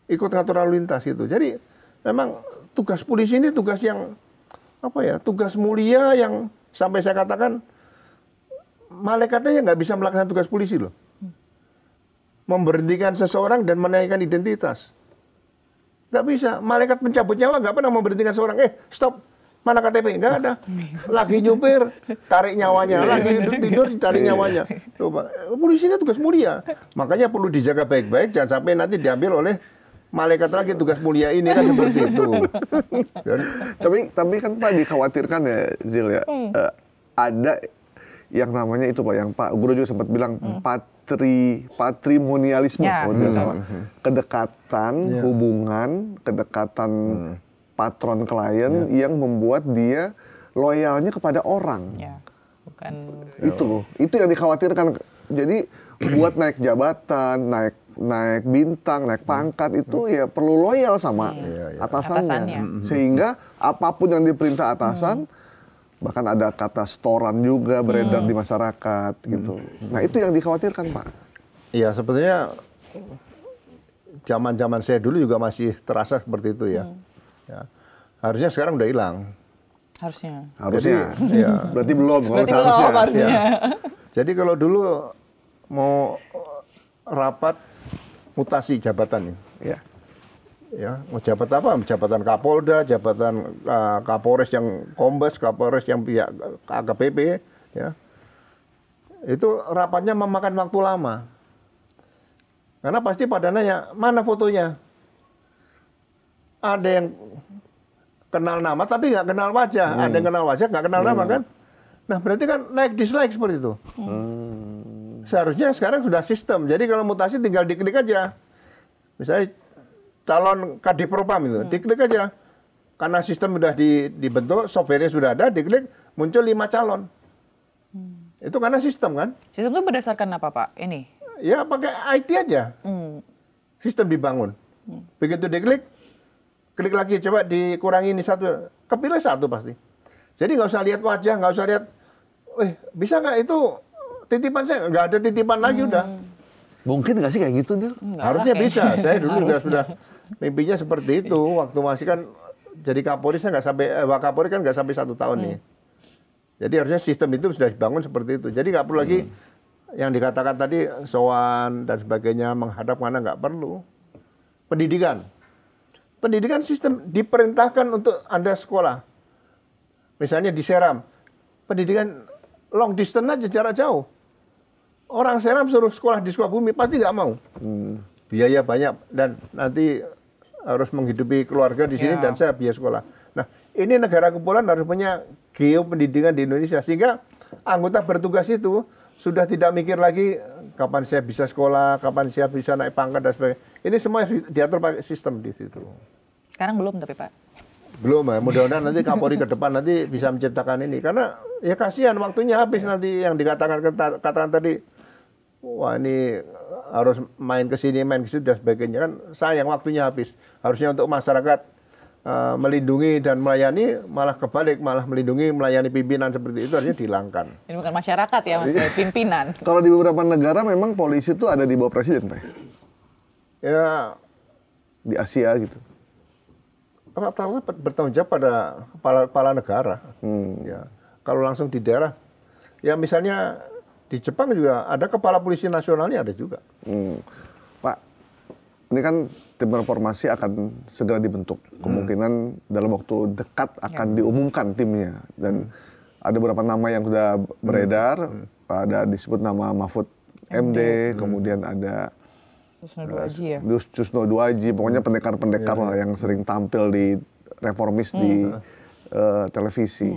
Ikut ngatur lalu lintas gitu. Jadi memang tugas polisi ini tugas yang tugas mulia yang sampai saya katakan malaikatnya nggak bisa melaksanakan tugas polisi loh. Memberhentikan seseorang dan menaikkan identitas. Nggak bisa. Malaikat pencabut nyawa nggak pernah memberhentikan seorang. Stop. Mana KTP? Nggak ada. Lagi nyupir, tarik nyawanya. Lagi tidur, tarik nyawanya. Coba. Polisi ini tugas mulia. Makanya perlu dijaga baik-baik. Jangan sampai nanti diambil oleh malaikat lagi tugas mulia ini kan seperti itu. Tapi kan Pak dikhawatirkan ya Zil ya. Ada yang namanya itu Pak, yang Pak Guru juga sempat bilang patrimonialisme, kedekatan, hubungan, kedekatan patron klien yang membuat dia loyalnya kepada orang. Bukan itu yang dikhawatirkan. Jadi buat naik jabatan, naik bintang, naik pangkat itu ya perlu loyal sama atasannya. Sehingga apapun yang diperintah atasan, bahkan ada kata setoran juga beredar di masyarakat gitu. Nah itu yang dikhawatirkan Pak. Iya sebetulnya zaman saya dulu juga masih terasa seperti itu ya. Harusnya sekarang udah hilang. Harusnya. Ya. Berarti belum. Harusnya. Jadi kalau dulu mau rapat mutasi jabatan nih. Ya, mau jabatan apa? Jabatan Kapolda, jabatan Kapolres yang Kombes, Kapolres yang pihak AKBP, ya. Itu rapatnya memakan waktu lama. Karena pasti pada nanya, mana fotonya? Ada yang kenal nama tapi nggak kenal wajah. Ada yang kenal wajah, nggak kenal nama kan? Nah berarti kan naik dislike seperti itu. Seharusnya sekarang sudah sistem. Jadi kalau mutasi tinggal diklik aja. Misalnya calon Kadipropam itu, diklik aja. Karena sistem sudah dibentuk, software-nya sudah ada, diklik muncul 5 calon. Itu karena sistem kan? Sistem itu berdasarkan apa Pak? Ini? Ya pakai IT aja. Sistem dibangun. Begitu diklik, klik lagi coba dikurangi ini satu, kepilih satu pasti. Jadi nggak usah lihat wajah, nggak usah lihat, bisa nggak itu titipan saya? Nggak ada titipan lagi udah. Mungkin nggak sih kayak gitu dia? Harusnya bisa. Saya dulu juga sudah mimpinya seperti itu. Waktu masih kan jadi Kapolri, saya nggak sampai, Wakapolri kan nggak sampai 1 tahun nih. Jadi harusnya sistem itu sudah dibangun seperti itu. Jadi nggak perlu lagi yang dikatakan tadi sowan dan sebagainya, menghadap mana, nggak perlu. Pendidikan sistem diperintahkan untuk Anda sekolah. Misalnya di Seram, pendidikan long distance aja, jarak jauh. Orang Seram suruh sekolah di Sukabumi pasti nggak mau. Biaya banyak dan nanti harus menghidupi keluarga di sini dan saya biaya sekolah. Nah, ini negara kepulauan harus punya geopendidikan di Indonesia sehingga anggota bertugas itu sudah tidak mikir lagi kapan saya bisa sekolah, kapan saya bisa naik pangkat dan sebagainya. Ini semua diatur pakai sistem di situ. Sekarang belum tapi Pak. Belum ya, mudah-mudahan nanti Kapolri ke depan nanti bisa menciptakan ini. Karena ya kasihan waktunya habis nanti yang katakan tadi, wah ini harus main ke sini, main ke situ dan sebagainya. Kan sayang waktunya habis. Harusnya untuk masyarakat melindungi dan melayani, malah kebalik, malah melindungi, melayani pimpinan seperti itu harusnya dihilangkan. Ini bukan masyarakat ya Mas, pimpinan. Kalau di beberapa negara memang polisi itu ada di bawah presiden, Pak. Ya, di Asia gitu. Rata-rata bertanggung jawab pada kepala negara. Ya, kalau langsung di daerah, ya misalnya di Jepang juga ada kepala polisi nasionalnya ada juga. Pak, ini kan tim reformasi akan segera dibentuk. Kemungkinan dalam waktu dekat akan diumumkan timnya. Dan ada beberapa nama yang sudah beredar. Ada disebut nama Mahfud MD, kemudian ada Susno Duaji, pokoknya pendekar-pendekar lah yang sering tampil di reformis di televisi.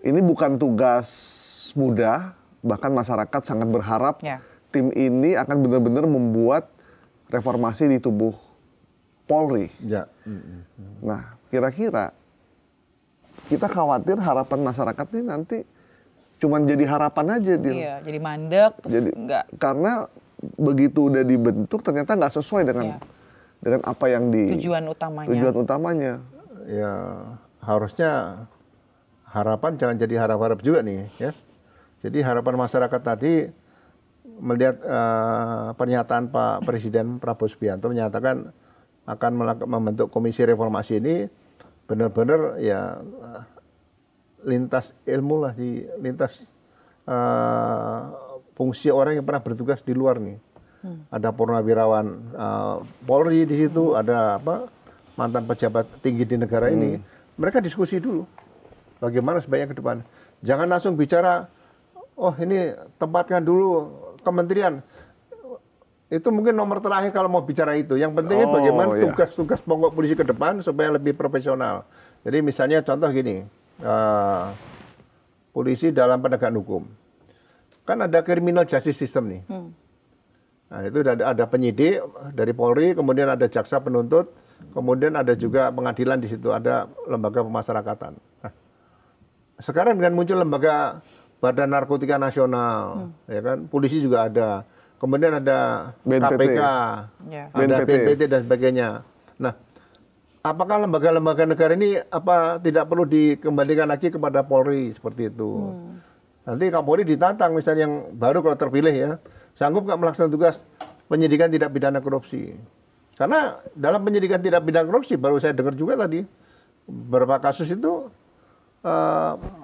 Ini bukan tugas mudah, bahkan masyarakat sangat berharap tim ini akan benar-benar membuat reformasi di tubuh Polri. Nah, kira-kira kita khawatir harapan masyarakat ini nanti cuma jadi harapan aja. Iya, jadi mandek. Jadi, enggak. Karena begitu udah dibentuk ternyata nggak sesuai dengan apa yang tujuan utamanya. Ya harusnya harapan jangan jadi harap-harap juga nih ya. Jadi harapan masyarakat tadi melihat pernyataan Pak Presiden Prabowo Subianto menyatakan akan membentuk komisi reformasi ini benar-benar ya lintas ilmu lah, di lintas fungsi orang yang pernah bertugas di luar nih. Ada purnawirawan Polri di situ, ada mantan pejabat tinggi di negara ini. Mereka diskusi dulu bagaimana sebaiknya ke depan. Jangan langsung bicara, oh ini tempatkan dulu kementerian. Itu mungkin nomor terakhir kalau mau bicara itu. Yang pentingnya bagaimana tugas-tugas pokok polisi ke depan supaya lebih profesional. Jadi misalnya contoh gini, polisi dalam penegakan hukum. Kan ada criminal justice system nih. Nah itu ada penyidik dari Polri, kemudian ada jaksa penuntut, kemudian ada juga pengadilan di situ, ada lembaga pemasyarakatan. Nah, sekarang dengan muncul lembaga Badan Narkotika Nasional, ya kan, polisi juga ada, kemudian ada BNPT. KPK, ada BNPT dan sebagainya. Nah, apakah lembaga-lembaga negara ini tidak perlu dikembalikan lagi kepada Polri seperti itu? Nanti Kapolri ditantang misalnya yang baru kalau terpilih ya, sanggup nggak melaksanakan tugas penyidikan tidak pidana korupsi. Karena dalam penyidikan tidak pidana korupsi, baru saya dengar juga tadi, beberapa kasus itu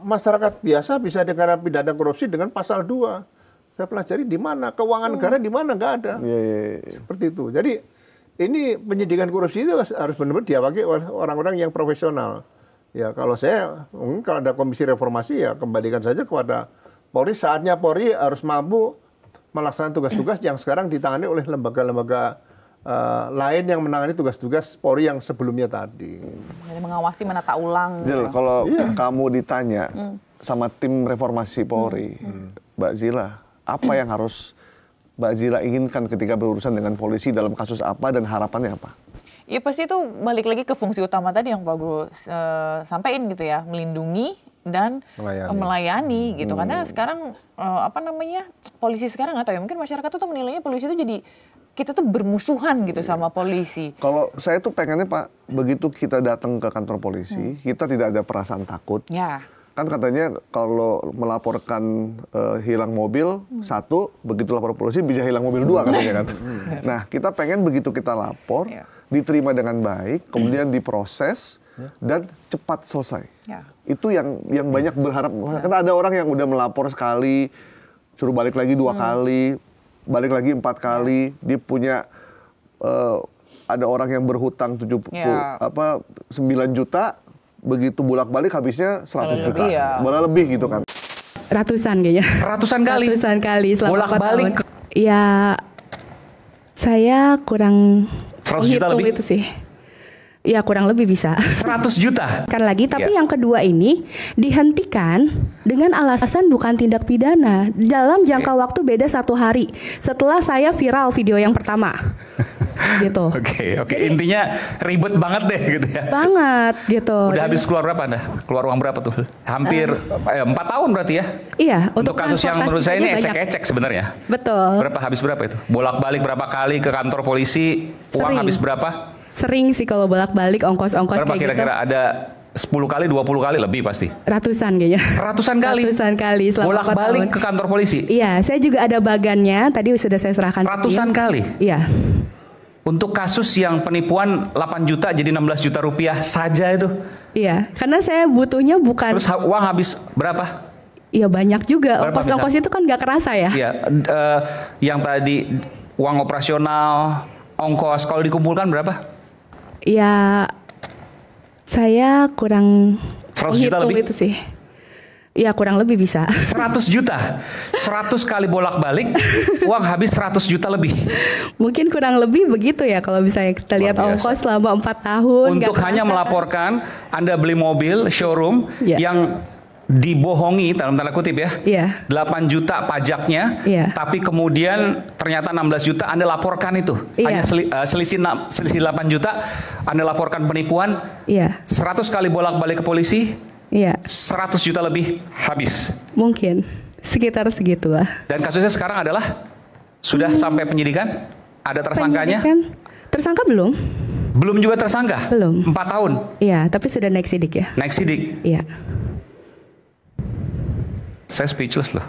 masyarakat biasa bisa dengan pidana korupsi dengan pasal 2. Saya pelajari di mana, keuangan negara di mana, nggak ada. Seperti itu. Jadi ini penyidikan korupsi itu harus benar-benar diawaki oleh orang-orang yang profesional. Ya kalau saya, kalau ada komisi reformasi ya kembalikan saja kepada Polri. Saatnya Polri harus mampu melaksanakan tugas-tugas yang sekarang ditangani oleh lembaga-lembaga lain yang menangani tugas-tugas Polri yang sebelumnya tadi. Jadi mengawasi menata ulang. Zil, kalau kamu ditanya sama tim reformasi Polri, Mbak Zila, apa yang harus Mbak Zila inginkan ketika berurusan dengan polisi dalam kasus apa dan harapannya apa? Ya pasti itu balik lagi ke fungsi utama tadi yang Pak Guru sampaikan gitu ya, melindungi dan melayani gitu. Karena sekarang polisi sekarang nggak tahu ya, mungkin masyarakat tuh menilainya polisi itu jadi kita tuh bermusuhan gitu sama polisi. Kalau saya tuh pengennya Pak, begitu kita datang ke kantor polisi, kita tidak ada perasaan takut. Ya. Kan katanya kalau melaporkan hilang mobil satu, begitu lapor polisi bisa hilang mobil dua katanya kan. Nah kita pengen begitu kita lapor, diterima dengan baik, kemudian diproses dan cepat selesai. Ya. Itu yang banyak berharap. Karena ada orang yang udah melapor sekali, suruh balik lagi 2 kali, balik lagi 4 kali, dia punya ada orang yang berhutang 9 juta. Begitu bolak-balik habisnya 100 juta, malah lebih gitu kan. Ratusan kayaknya. Ratusan kali selama 4 tahun. Bolak-balik. Ya, saya kurang 100 juta lebih? Itu sih. Ya kurang lebih bisa. 100 juta? Kan lagi, tapi yang kedua ini dihentikan dengan alasan bukan tindak pidana. Dalam jangka waktu beda 1 hari setelah saya viral video yang pertama. Gitu. Oke. Intinya ribet banget deh gitu ya. Banget gitu. Udah habis keluar berapa Anda? Keluar uang berapa tuh? Hampir 4 tahun berarti ya? Iya. Untuk kasus yang menurut saya ini ecek-ecek sebenarnya. Betul. Habis berapa itu? Bolak-balik berapa kali ke kantor polisi? Uang habis berapa? Sering sih kalau bolak-balik ongkos-ongkos berapa kayak kira-kira gitu. Ada 10 kali, 20 kali lebih pasti? Ratusan kayaknya. Ratusan kali selama 4 tahun. Bolak-balik ke kantor polisi? Iya, saya juga ada bagannya. Tadi sudah saya serahkan. Ratusan kali? Iya. Untuk kasus yang penipuan 8 juta jadi 16 juta rupiah saja itu? Iya, karena saya butuhnya bukan... Terus uang habis berapa? Iya banyak juga. Ongkos-ongkos itu kan nggak kerasa ya? Iya, yang tadi uang operasional, ongkos, kalau dikumpulkan berapa? Ya, saya kurang 100 juta lebih? Itu sih. Ya kurang lebih bisa. 100 juta? 100 kali bolak-balik, uang habis 100 juta lebih? Mungkin kurang lebih begitu ya kalau misalnya kita lihat ongkos selama 4 tahun. Untuk hanya melaporkan Anda beli mobil showroom yang dibohongi dalam tanda kutip ya, 8 juta pajaknya, tapi kemudian ternyata 16 juta Anda laporkan itu, hanya selisih 8 juta Anda laporkan penipuan, 100 kali bolak-balik ke polisi, 100 juta lebih habis. Mungkin sekitar segitulah. Dan kasusnya sekarang adalah sudah sampai penyidikan, ada tersangkanya? Tersangka belum? Belum juga tersangka? Belum. 4 tahun? Iya, tapi sudah naik sidik ya. Naik sidik? Iya. Saya speechless loh.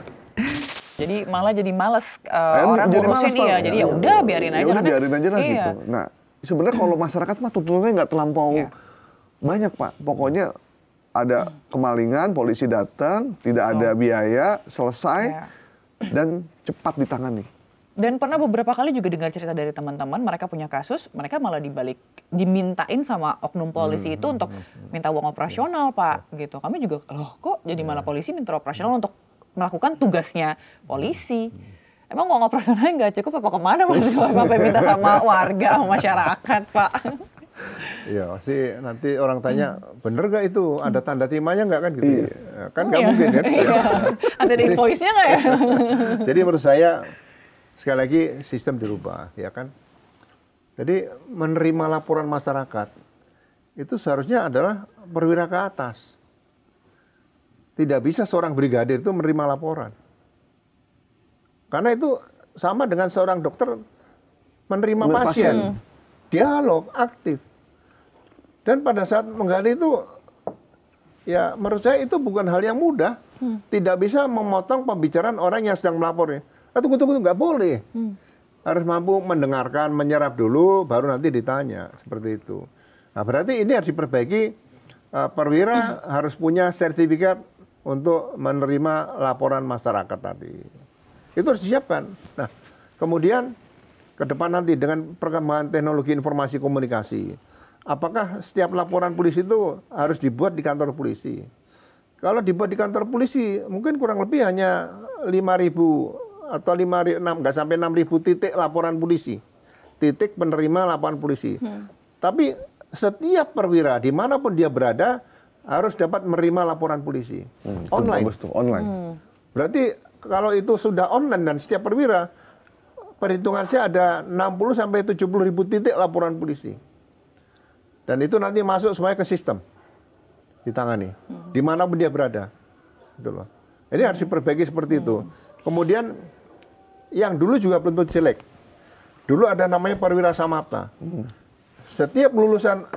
Jadi malah jadi males orang ngurusin dia. Jadi ya udah biarin aja. Biarin aja lah gitu. Nah sebenarnya kalau masyarakat mah tuntutannya nggak terlampau banyak Pak. Pokoknya ada kemalingan, polisi datang, tidak ada biaya, selesai dan cepat ditangani. Dan pernah beberapa kali juga dengar cerita dari teman-teman, mereka punya kasus, mereka malah dimintain sama oknum polisi itu untuk minta uang operasional Pak, gitu. Kami juga, loh kok jadi malah polisi minta operasional untuk melakukan tugasnya polisi. Emang uang operasionalnya nggak cukup apa kemana Mas? Sampai minta sama warga, sama masyarakat Pak. Iya, pasti nanti orang tanya, bener gak itu? Ada tanda terimanya nggak kan gitu? Kan nggak mungkin kan? Ada invoice-nya nggak ya? Jadi menurut saya, sekali lagi sistem dirubah, ya kan? Jadi menerima laporan masyarakat itu seharusnya adalah perwira ke atas. Tidak bisa seorang brigadir itu menerima laporan. Karena itu sama dengan seorang dokter menerima pasien. Dialog, aktif. Dan pada saat menggali itu, ya menurut saya itu bukan hal yang mudah. Tidak bisa memotong pembicaraan orang yang sedang melapornya. Tunggu, nggak boleh. Harus mampu mendengarkan, menyerap dulu, baru nanti ditanya. Seperti itu. Nah berarti ini harus diperbaiki. Perwira harus punya sertifikat untuk menerima laporan masyarakat tadi. Itu harus disiapkan. Nah kemudian ke depan nanti dengan perkembangan teknologi informasi komunikasi, apakah setiap laporan polisi itu harus dibuat di kantor polisi? Kalau dibuat di kantor polisi, mungkin kurang lebih hanya 5.000 atau 5.000, nggak sampai 6.000 titik laporan polisi. Titik penerima laporan polisi. Tapi setiap perwira dimanapun dia berada harus dapat menerima laporan polisi. Online. Bagus tuh, online. Berarti kalau itu sudah online dan setiap perwira, perhitungan saya ada 60 sampai 70 ribu titik laporan polisi. Dan itu nanti masuk semuanya ke sistem. Ditangani. Dimanapun dia berada. Gitu loh. Ini harus diperbaiki seperti itu. Kemudian yang dulu juga belum tentu jelek. Dulu ada namanya perwira samapta. Setiap lulusan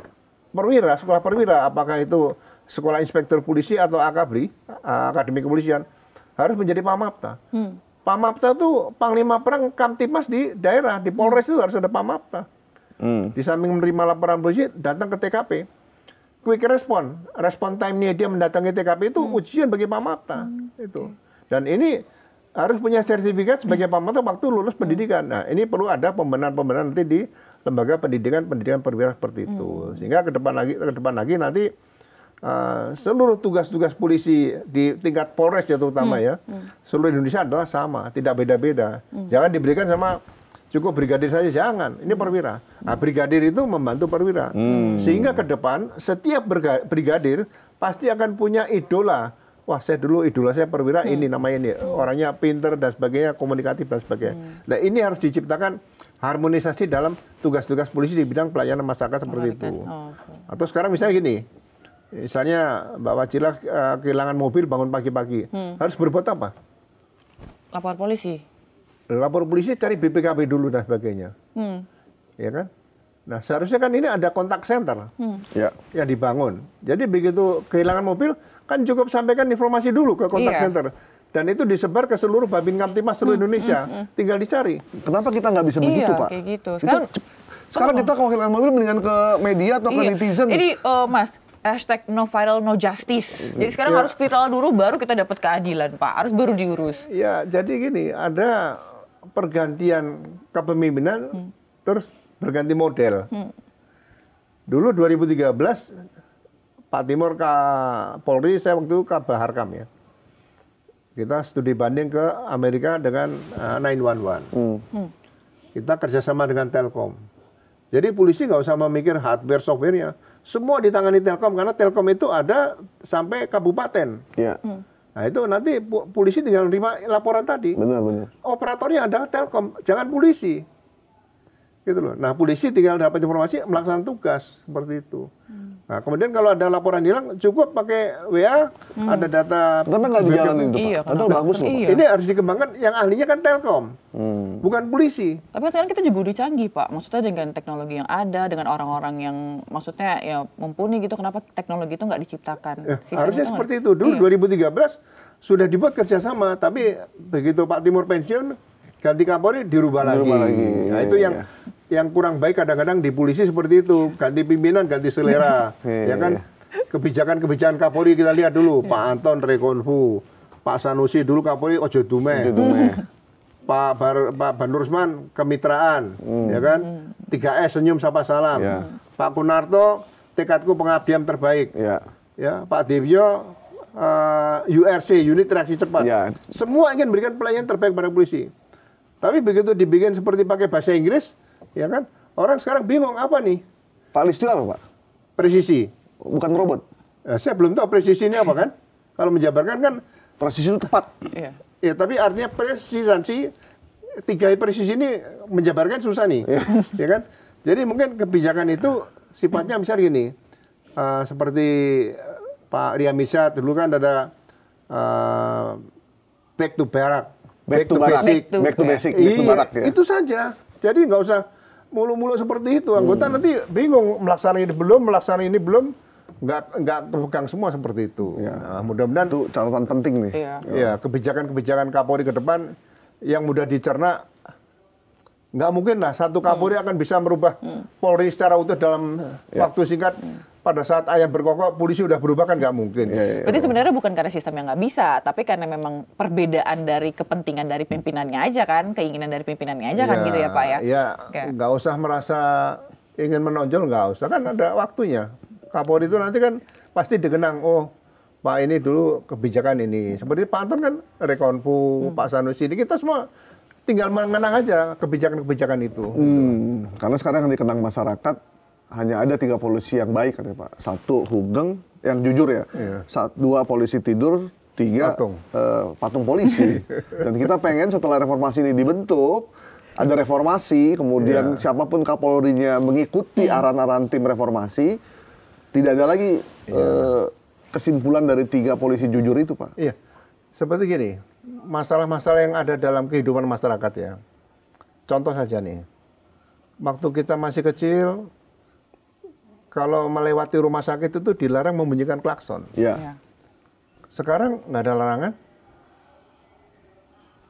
perwira, sekolah perwira, apakah itu sekolah inspektur polisi atau akabri, akademi kepolisian, harus menjadi pamapta. Pamapta itu panglima perang Kamtipmas di daerah, di Polres itu harus ada pamapta. Di samping menerima laporan polisi, datang ke TKP. Quick respon time-nya dia mendatangi TKP itu ujian bagi pamapta. Itu. Dan ini harus punya sertifikat sebagai pamapta waktu lulus pendidikan. Nah, ini perlu ada pembenahan nanti di lembaga pendidikan perwira seperti itu. Sehingga ke depan lagi nanti seluruh tugas-tugas polisi di tingkat Polres ya terutama ya, seluruh Indonesia adalah sama, tidak beda-beda. Jangan diberikan sama cukup brigadir saja, jangan. Ini perwira. Nah, brigadir itu membantu perwira. Sehingga ke depan setiap brigadir pasti akan punya idola. Wah, saya dulu idola saya perwira ini namanya ini. Orangnya pinter dan sebagainya, komunikatif dan sebagainya. Nah, ini harus diciptakan harmonisasi dalam tugas-tugas polisi di bidang pelayanan masyarakat seperti itu. Atau sekarang misalnya gini, misalnya Mbak Wajilah kehilangan mobil bangun pagi-pagi. Harus berbuat apa? Lapor polisi. Lapor polisi, cari BPKB dulu dan sebagainya. Ya kan? Nah, seharusnya kan ini ada kontak center yang dibangun. Jadi begitu kehilangan mobil, kan cukup sampaikan informasi dulu ke kontak center. Dan itu disebar ke seluruh Babin Kamtipmas seluruh Indonesia. Tinggal dicari. Kenapa kita nggak bisa begitu, Pak? Kayak gitu. Sekarang kita kalau kehilangan mobil mendingan ke media atau ke netizen. Ini, Mas, hashtag no viral no justice. Jadi sekarang harus viral dulu baru kita dapat keadilan, Pak. Harus baru diurus. Ya, jadi gini, ada pergantian kepemimpinan terus berganti model. Dulu 2013 Pak Timur Polri, saya waktu itu Kabaharkam ya. Kita studi banding ke Amerika dengan 911. Kita kerjasama dengan Telkom. Jadi polisi nggak usah memikir hardware softwarenya, semua ditangani Telkom karena Telkom itu ada sampai kabupaten. Nah itu nanti polisi tinggal menerima laporan tadi. Benar. Operatornya adalah Telkom, jangan polisi. Gitu loh. Nah polisi tinggal dapat informasi melaksanakan tugas seperti itu. Nah kemudian kalau ada laporan hilang cukup pakai WA, ada data. Kenapa nggak dijalanin itu, Pak? Atau bagus loh. Ini harus dikembangkan, yang ahlinya kan Telkom, bukan polisi. Tapi sekarang kita juga udah canggih, Pak. Maksudnya dengan teknologi yang ada, dengan orang-orang yang maksudnya ya mumpuni gitu, kenapa teknologi itu nggak diciptakan? Harusnya seperti itu. Dulu 2013 sudah dibuat kerjasama, tapi begitu Pak Timur pensiun, ganti Kapolri dirubah lagi. Nah itu yang kurang baik kadang-kadang di polisi seperti itu, ganti pimpinan, ganti selera, ya kan? Kebijakan-kebijakan Kapolri kita lihat dulu, Pak Anton Rekonfu, Pak Sanusi dulu Kapolri Ojo Dume, Pak Banurusman kemitraan, ya kan? 3S senyum sapa salam, Pak Kunarto tekadku pengabdian terbaik, ya Pak Devyo URC unit reaksi cepat, semua ingin berikan pelayanan terbaik pada polisi. Tapi begitu dibikin seperti pakai bahasa Inggris, ya kan? Orang sekarang bingung apa nih? Pak Listio apa, Pak? Presisi. Bukan robot. Saya belum tahu presisi ini apa kan? Kalau menjabarkan kan presisi itu tepat. Ya, tapi artinya presisansi, 3 presisi ini menjabarkan susah nih, ya kan? Jadi mungkin kebijakan itu sifatnya misalnya gini, seperti Pak Riamisat dulu kan ada back to barak. Back to basic. Itu saja. Jadi nggak usah mulu-mulu seperti itu. Anggota nanti bingung melaksanakan ini belum, nggak terpegang semua seperti itu. Nah, mudah-mudahan itu catatan penting nih. Ya, kebijakan-kebijakan Kapolri ke depan yang mudah dicerna. Nggak mungkin lah satu Kapolri akan bisa merubah Polri secara utuh dalam waktu singkat. Pada saat ayam berkokok, polisi udah berubah kan nggak mungkin. Berarti sebenarnya bukan karena sistem yang nggak bisa, tapi karena memang perbedaan dari kepentingan dari pimpinannya aja kan, keinginan dari pimpinannya aja kan gitu ya Pak ya? Ya, nggak usah merasa ingin menonjol, nggak usah. Kan ada waktunya. Kapolri itu nanti kan pasti dikenang, oh Pak ini dulu kebijakan ini. Seperti Pak Anton kan Rekonfu, Pak Sanusi ini kita semua tinggal mengenang aja kebijakan-kebijakan itu. Karena sekarang yang dikenang masyarakat hanya ada 3 polisi yang baik kan ya Pak. 1 Hugeng yang jujur ya. 2 polisi tidur, 3 patung polisi. Dan kita pengen setelah reformasi ini dibentuk, ada reformasi, kemudian siapapun Kapolrinya mengikuti arahan-arahan tim reformasi, tidak ada lagi kesimpulan dari 3 polisi jujur itu, Pak. Iya, seperti gini, masalah-masalah yang ada dalam kehidupan masyarakat ya. Contoh saja nih, waktu kita masih kecil, kalau melewati rumah sakit itu dilarang membunyikan klakson. Iya. Sekarang nggak ada larangan,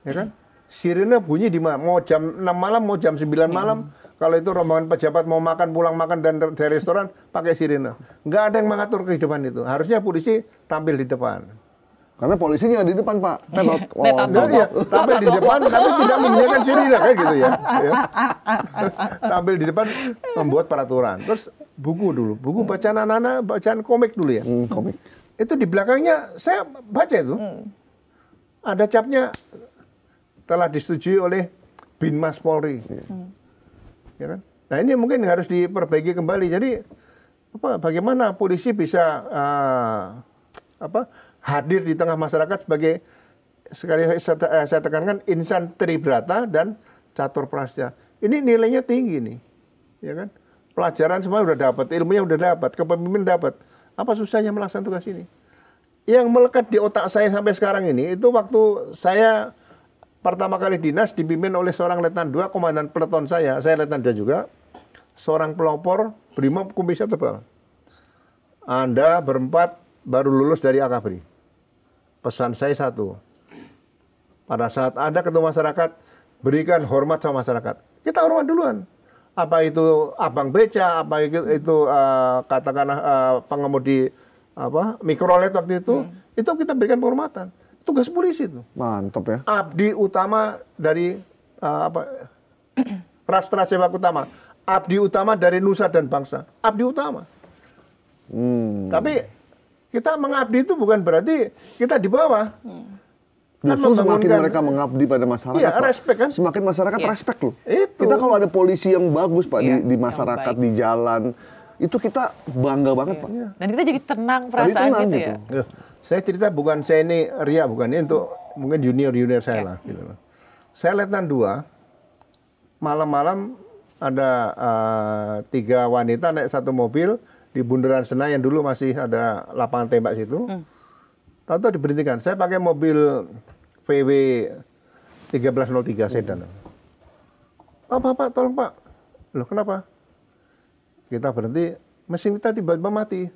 ya kan? Sirene bunyi di mau jam 6 malam, mau jam 9 malam. Kalau itu rombongan pejabat mau makan, pulang makan dan dari restoran pakai sirene. Nggak ada yang mengatur kehidupan itu. Harusnya polisi tampil di depan. Karena polisinya di depan, Pak. Tampil di depan tapi tidak membunyikan sirene kayak gitu ya. Tampil di depan membuat peraturan. Terus buku dulu, buku bacaan anak-anak, bacaan komik dulu ya. Komik. Itu di belakangnya saya baca itu. Ada capnya telah disetujui oleh Binmas Polri. Ya kan? Nah ini mungkin harus diperbaiki kembali. Jadi bagaimana polisi bisa hadir di tengah masyarakat sebagai sekali saya tekankan insan tribrata dan catur prasja. Ini nilainya tinggi nih, ya kan? Pelajaran semua udah dapat, ilmunya udah dapat, kepemimpinan dapat. Apa susahnya melaksanakan tugas ini? Yang melekat di otak saya sampai sekarang ini itu waktu saya pertama kali dinas dipimpin oleh seorang Letnan 2, komandan peleton saya Letnan 2 juga, seorang pelopor Brimob kumisnya tebal. Anda berempat baru lulus dari Akabri. Pesan saya satu, pada saat Anda ketemu masyarakat, berikan hormat sama masyarakat. Kita hormat duluan. Apa itu abang beca, apa itu katakanlah pengemudi mikrolet waktu itu kita berikan penghormatan. Tugas polisi itu. Mantap ya. Abdi utama dari Rastra Sewak Utama. Abdi utama dari nusa dan bangsa. Abdi utama. Tapi kita mengabdi itu bukan berarti kita di bawah. Justru semakin mereka mengabdi pada masyarakat, iya, respect kan? Semakin masyarakat respect loh. Itu. Kita kalau ada polisi yang bagus Pak di masyarakat, di jalan, itu kita bangga banget Pak. Dan kita jadi tenang perasaan gitu ya. Saya cerita bukan saya ini ria, bukan ini untuk mungkin junior saya lah. Gitu. Saya Letnan 2, malam-malam ada 3 wanita naik satu mobil di Bundaran Senayan, dulu masih ada lapangan tembak situ. Tahu diberhentikan. Saya pakai mobil VW 1303 sedan. Pak, tolong Pak. Loh kenapa? Kita berhenti, mesin kita tiba-tiba mati.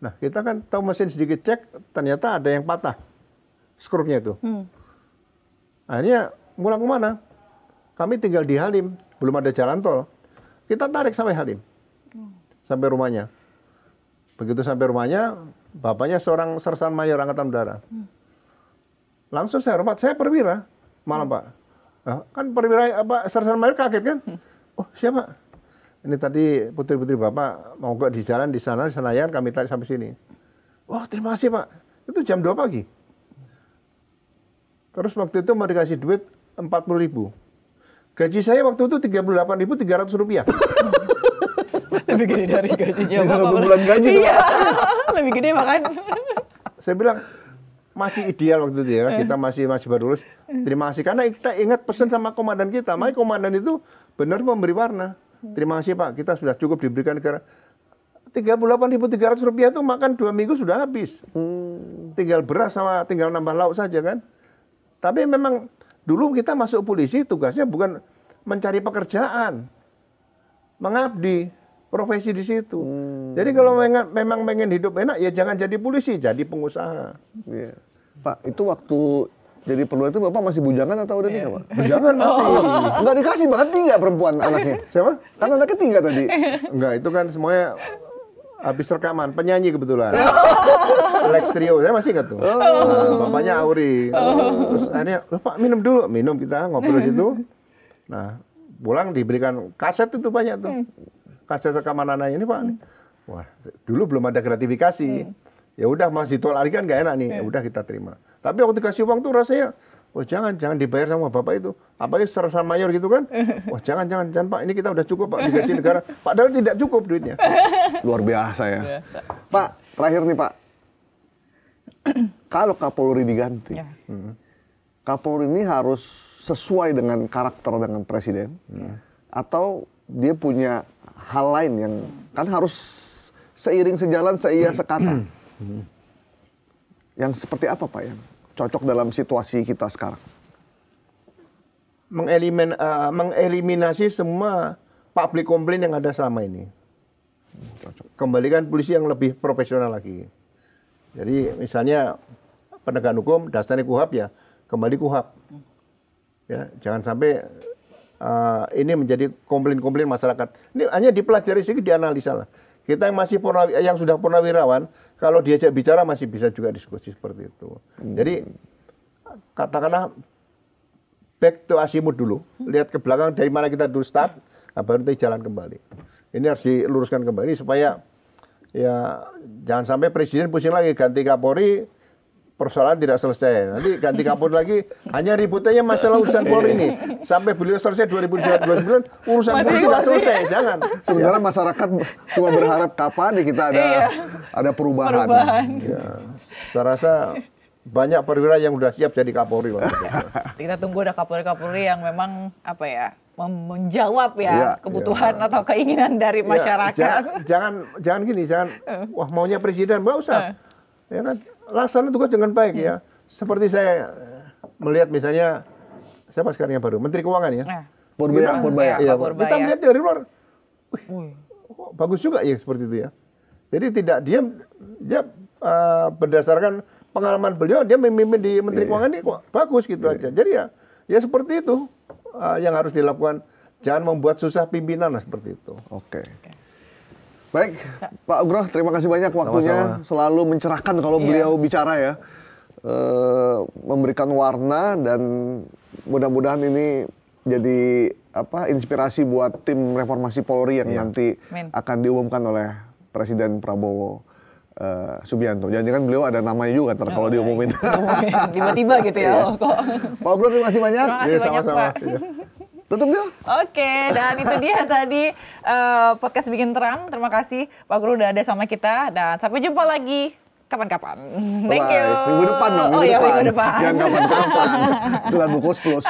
Nah, kita kan tahu mesin sedikit cek, ternyata ada yang patah. Skrupnya itu. Akhirnya pulang kemana? Kami tinggal di Halim, belum ada jalan tol. Kita tarik sampai Halim. Sampai rumahnya. Begitu sampai rumahnya, bapaknya seorang sersan mayor Angkatan Udara. Langsung saya hormat, saya perwira. Malam Pak. Nah, kan perwira sersan mayor kaget kan? Oh siapa? Ini tadi putri-putri Bapak mau di jalan di sana, di Senayan, kami tarik sampai sini. Wah, terima kasih Pak. Itu jam 2 pagi. Terus waktu itu mau dikasih duit 40.000. Gaji saya waktu itu 38.300 rupiah. Lebih gede dari gajinya Bapak. Bisa 1 bulan gaji tuh Pak. Lebih gede makan. Saya bilang, masih ideal waktu itu ya, kita masih baru lulus. Terima kasih, karena kita ingat pesan sama komandan kita. Makanya komandan itu benar memberi warna. Terima kasih Pak, kita sudah cukup diberikan negara. 38.300 rupiah itu makan 2 minggu sudah habis. Tinggal beras sama tinggal nambah lauk saja kan. Tapi memang dulu kita masuk polisi tugasnya bukan mencari pekerjaan. Mengabdi, profesi di situ. Jadi kalau memang pengen hidup enak ya jangan jadi polisi, jadi pengusaha. Iya. Pak, itu waktu jadi perwira itu Bapak masih bujangan atau udah nikah Pak? Bujangan masih. Enggak dikasih, bahkan 3 perempuan anaknya. Siapa? Kan anaknya 3 tadi. Enggak, itu kan semuanya habis rekaman, penyanyi kebetulan. Lex Trio, saya masih ingat tuh. Bapaknya Auri. Terus akhirnya, Pak minum dulu. Minum kita, ngobrol situ. Nah, pulang diberikan kaset itu banyak tuh. Kaset rekaman anaknya ini Pak. Wah, dulu belum ada gratifikasi. Ya udah Mas ditolak kan nggak enak nih, ya udah kita terima. Tapi waktu dikasih uang tuh rasanya, oh jangan dibayar sama bapak itu. Apalagi serasa mayor gitu kan. Wah jangan Pak, ini kita udah cukup Pak digaji negara. Padahal tidak cukup duitnya. Luar biasa ya. Pak, terakhir nih Pak. Kalau Kapolri diganti, Kapolri ini harus sesuai dengan karakter dengan presiden, atau dia punya hal lain yang kan harus seiring sejalan, seia sekata. Yang seperti apa Pak yang cocok dalam situasi kita sekarang? Mengeliminasi semua public complaint yang ada selama ini. Kembalikan polisi yang lebih profesional lagi. Jadi misalnya penegakan hukum dasarnya KUHAP ya, kembali KUHAP. Ya, jangan sampai ini menjadi komplain-komplain masyarakat. Ini hanya dipelajari sedikit, dianalisa lah. Kita yang sudah purnawirawan, kalau diajak bicara masih bisa juga diskusi seperti itu. Jadi katakanlah back to azimuth dulu, lihat ke belakang dari mana kita dulu start, baru nanti jalan kembali. Ini harus diluruskan kembali supaya ya jangan sampai presiden pusing lagi ganti Kapolri, persoalan tidak selesai. Nanti ganti Kapolri lagi, hanya ributnya masalah urusan Polri ini. Sampai beliau selesai 2029, urusan polisi tidak selesai. Jangan. Sebenarnya masyarakat cuma berharap kapan kita ada perubahan. Ya, saya rasa banyak perwira yang udah siap jadi Kapolri. Kita tunggu ada Kapolri yang memang apa ya, menjawab kebutuhan atau keinginan dari masyarakat. Jangan gini, wah maunya presiden, nggak usah. Ya kan, laksana tugas dengan baik ya. Seperti saya melihat misalnya siapa sekarang yang baru, Menteri Keuangan ya. Purbaya. Iya, kita melihat dari luar, bagus juga ya seperti itu ya. Jadi tidak dia berdasarkan pengalaman beliau, dia memimpin di Menteri Keuangan ini kok bagus gitu aja. Jadi ya seperti itu yang harus dilakukan. Jangan membuat susah pimpinan lah seperti itu. Oke. Baik, Pak Ugro, terima kasih banyak waktunya. Sama-sama. Selalu mencerahkan kalau beliau bicara ya. Memberikan warna dan mudah-mudahan ini jadi inspirasi buat tim reformasi Polri yang nanti akan diumumkan oleh Presiden Prabowo Subianto. Jangan-jangan beliau ada namanya juga kalau diumumin. Tiba-tiba gitu ya. Pak Ugro, terima kasih banyak. Terima kasih banyak, Pak. Tutup dia. Oke, dan itu dia tadi podcast Bikin Terang. Terima kasih Pak Guru udah ada sama kita dan sampai jumpa lagi kapan-kapan. Thank you. Minggu depan dong, minggu depan. Jangan kapan-kapan. Itu lagu Kos Plus.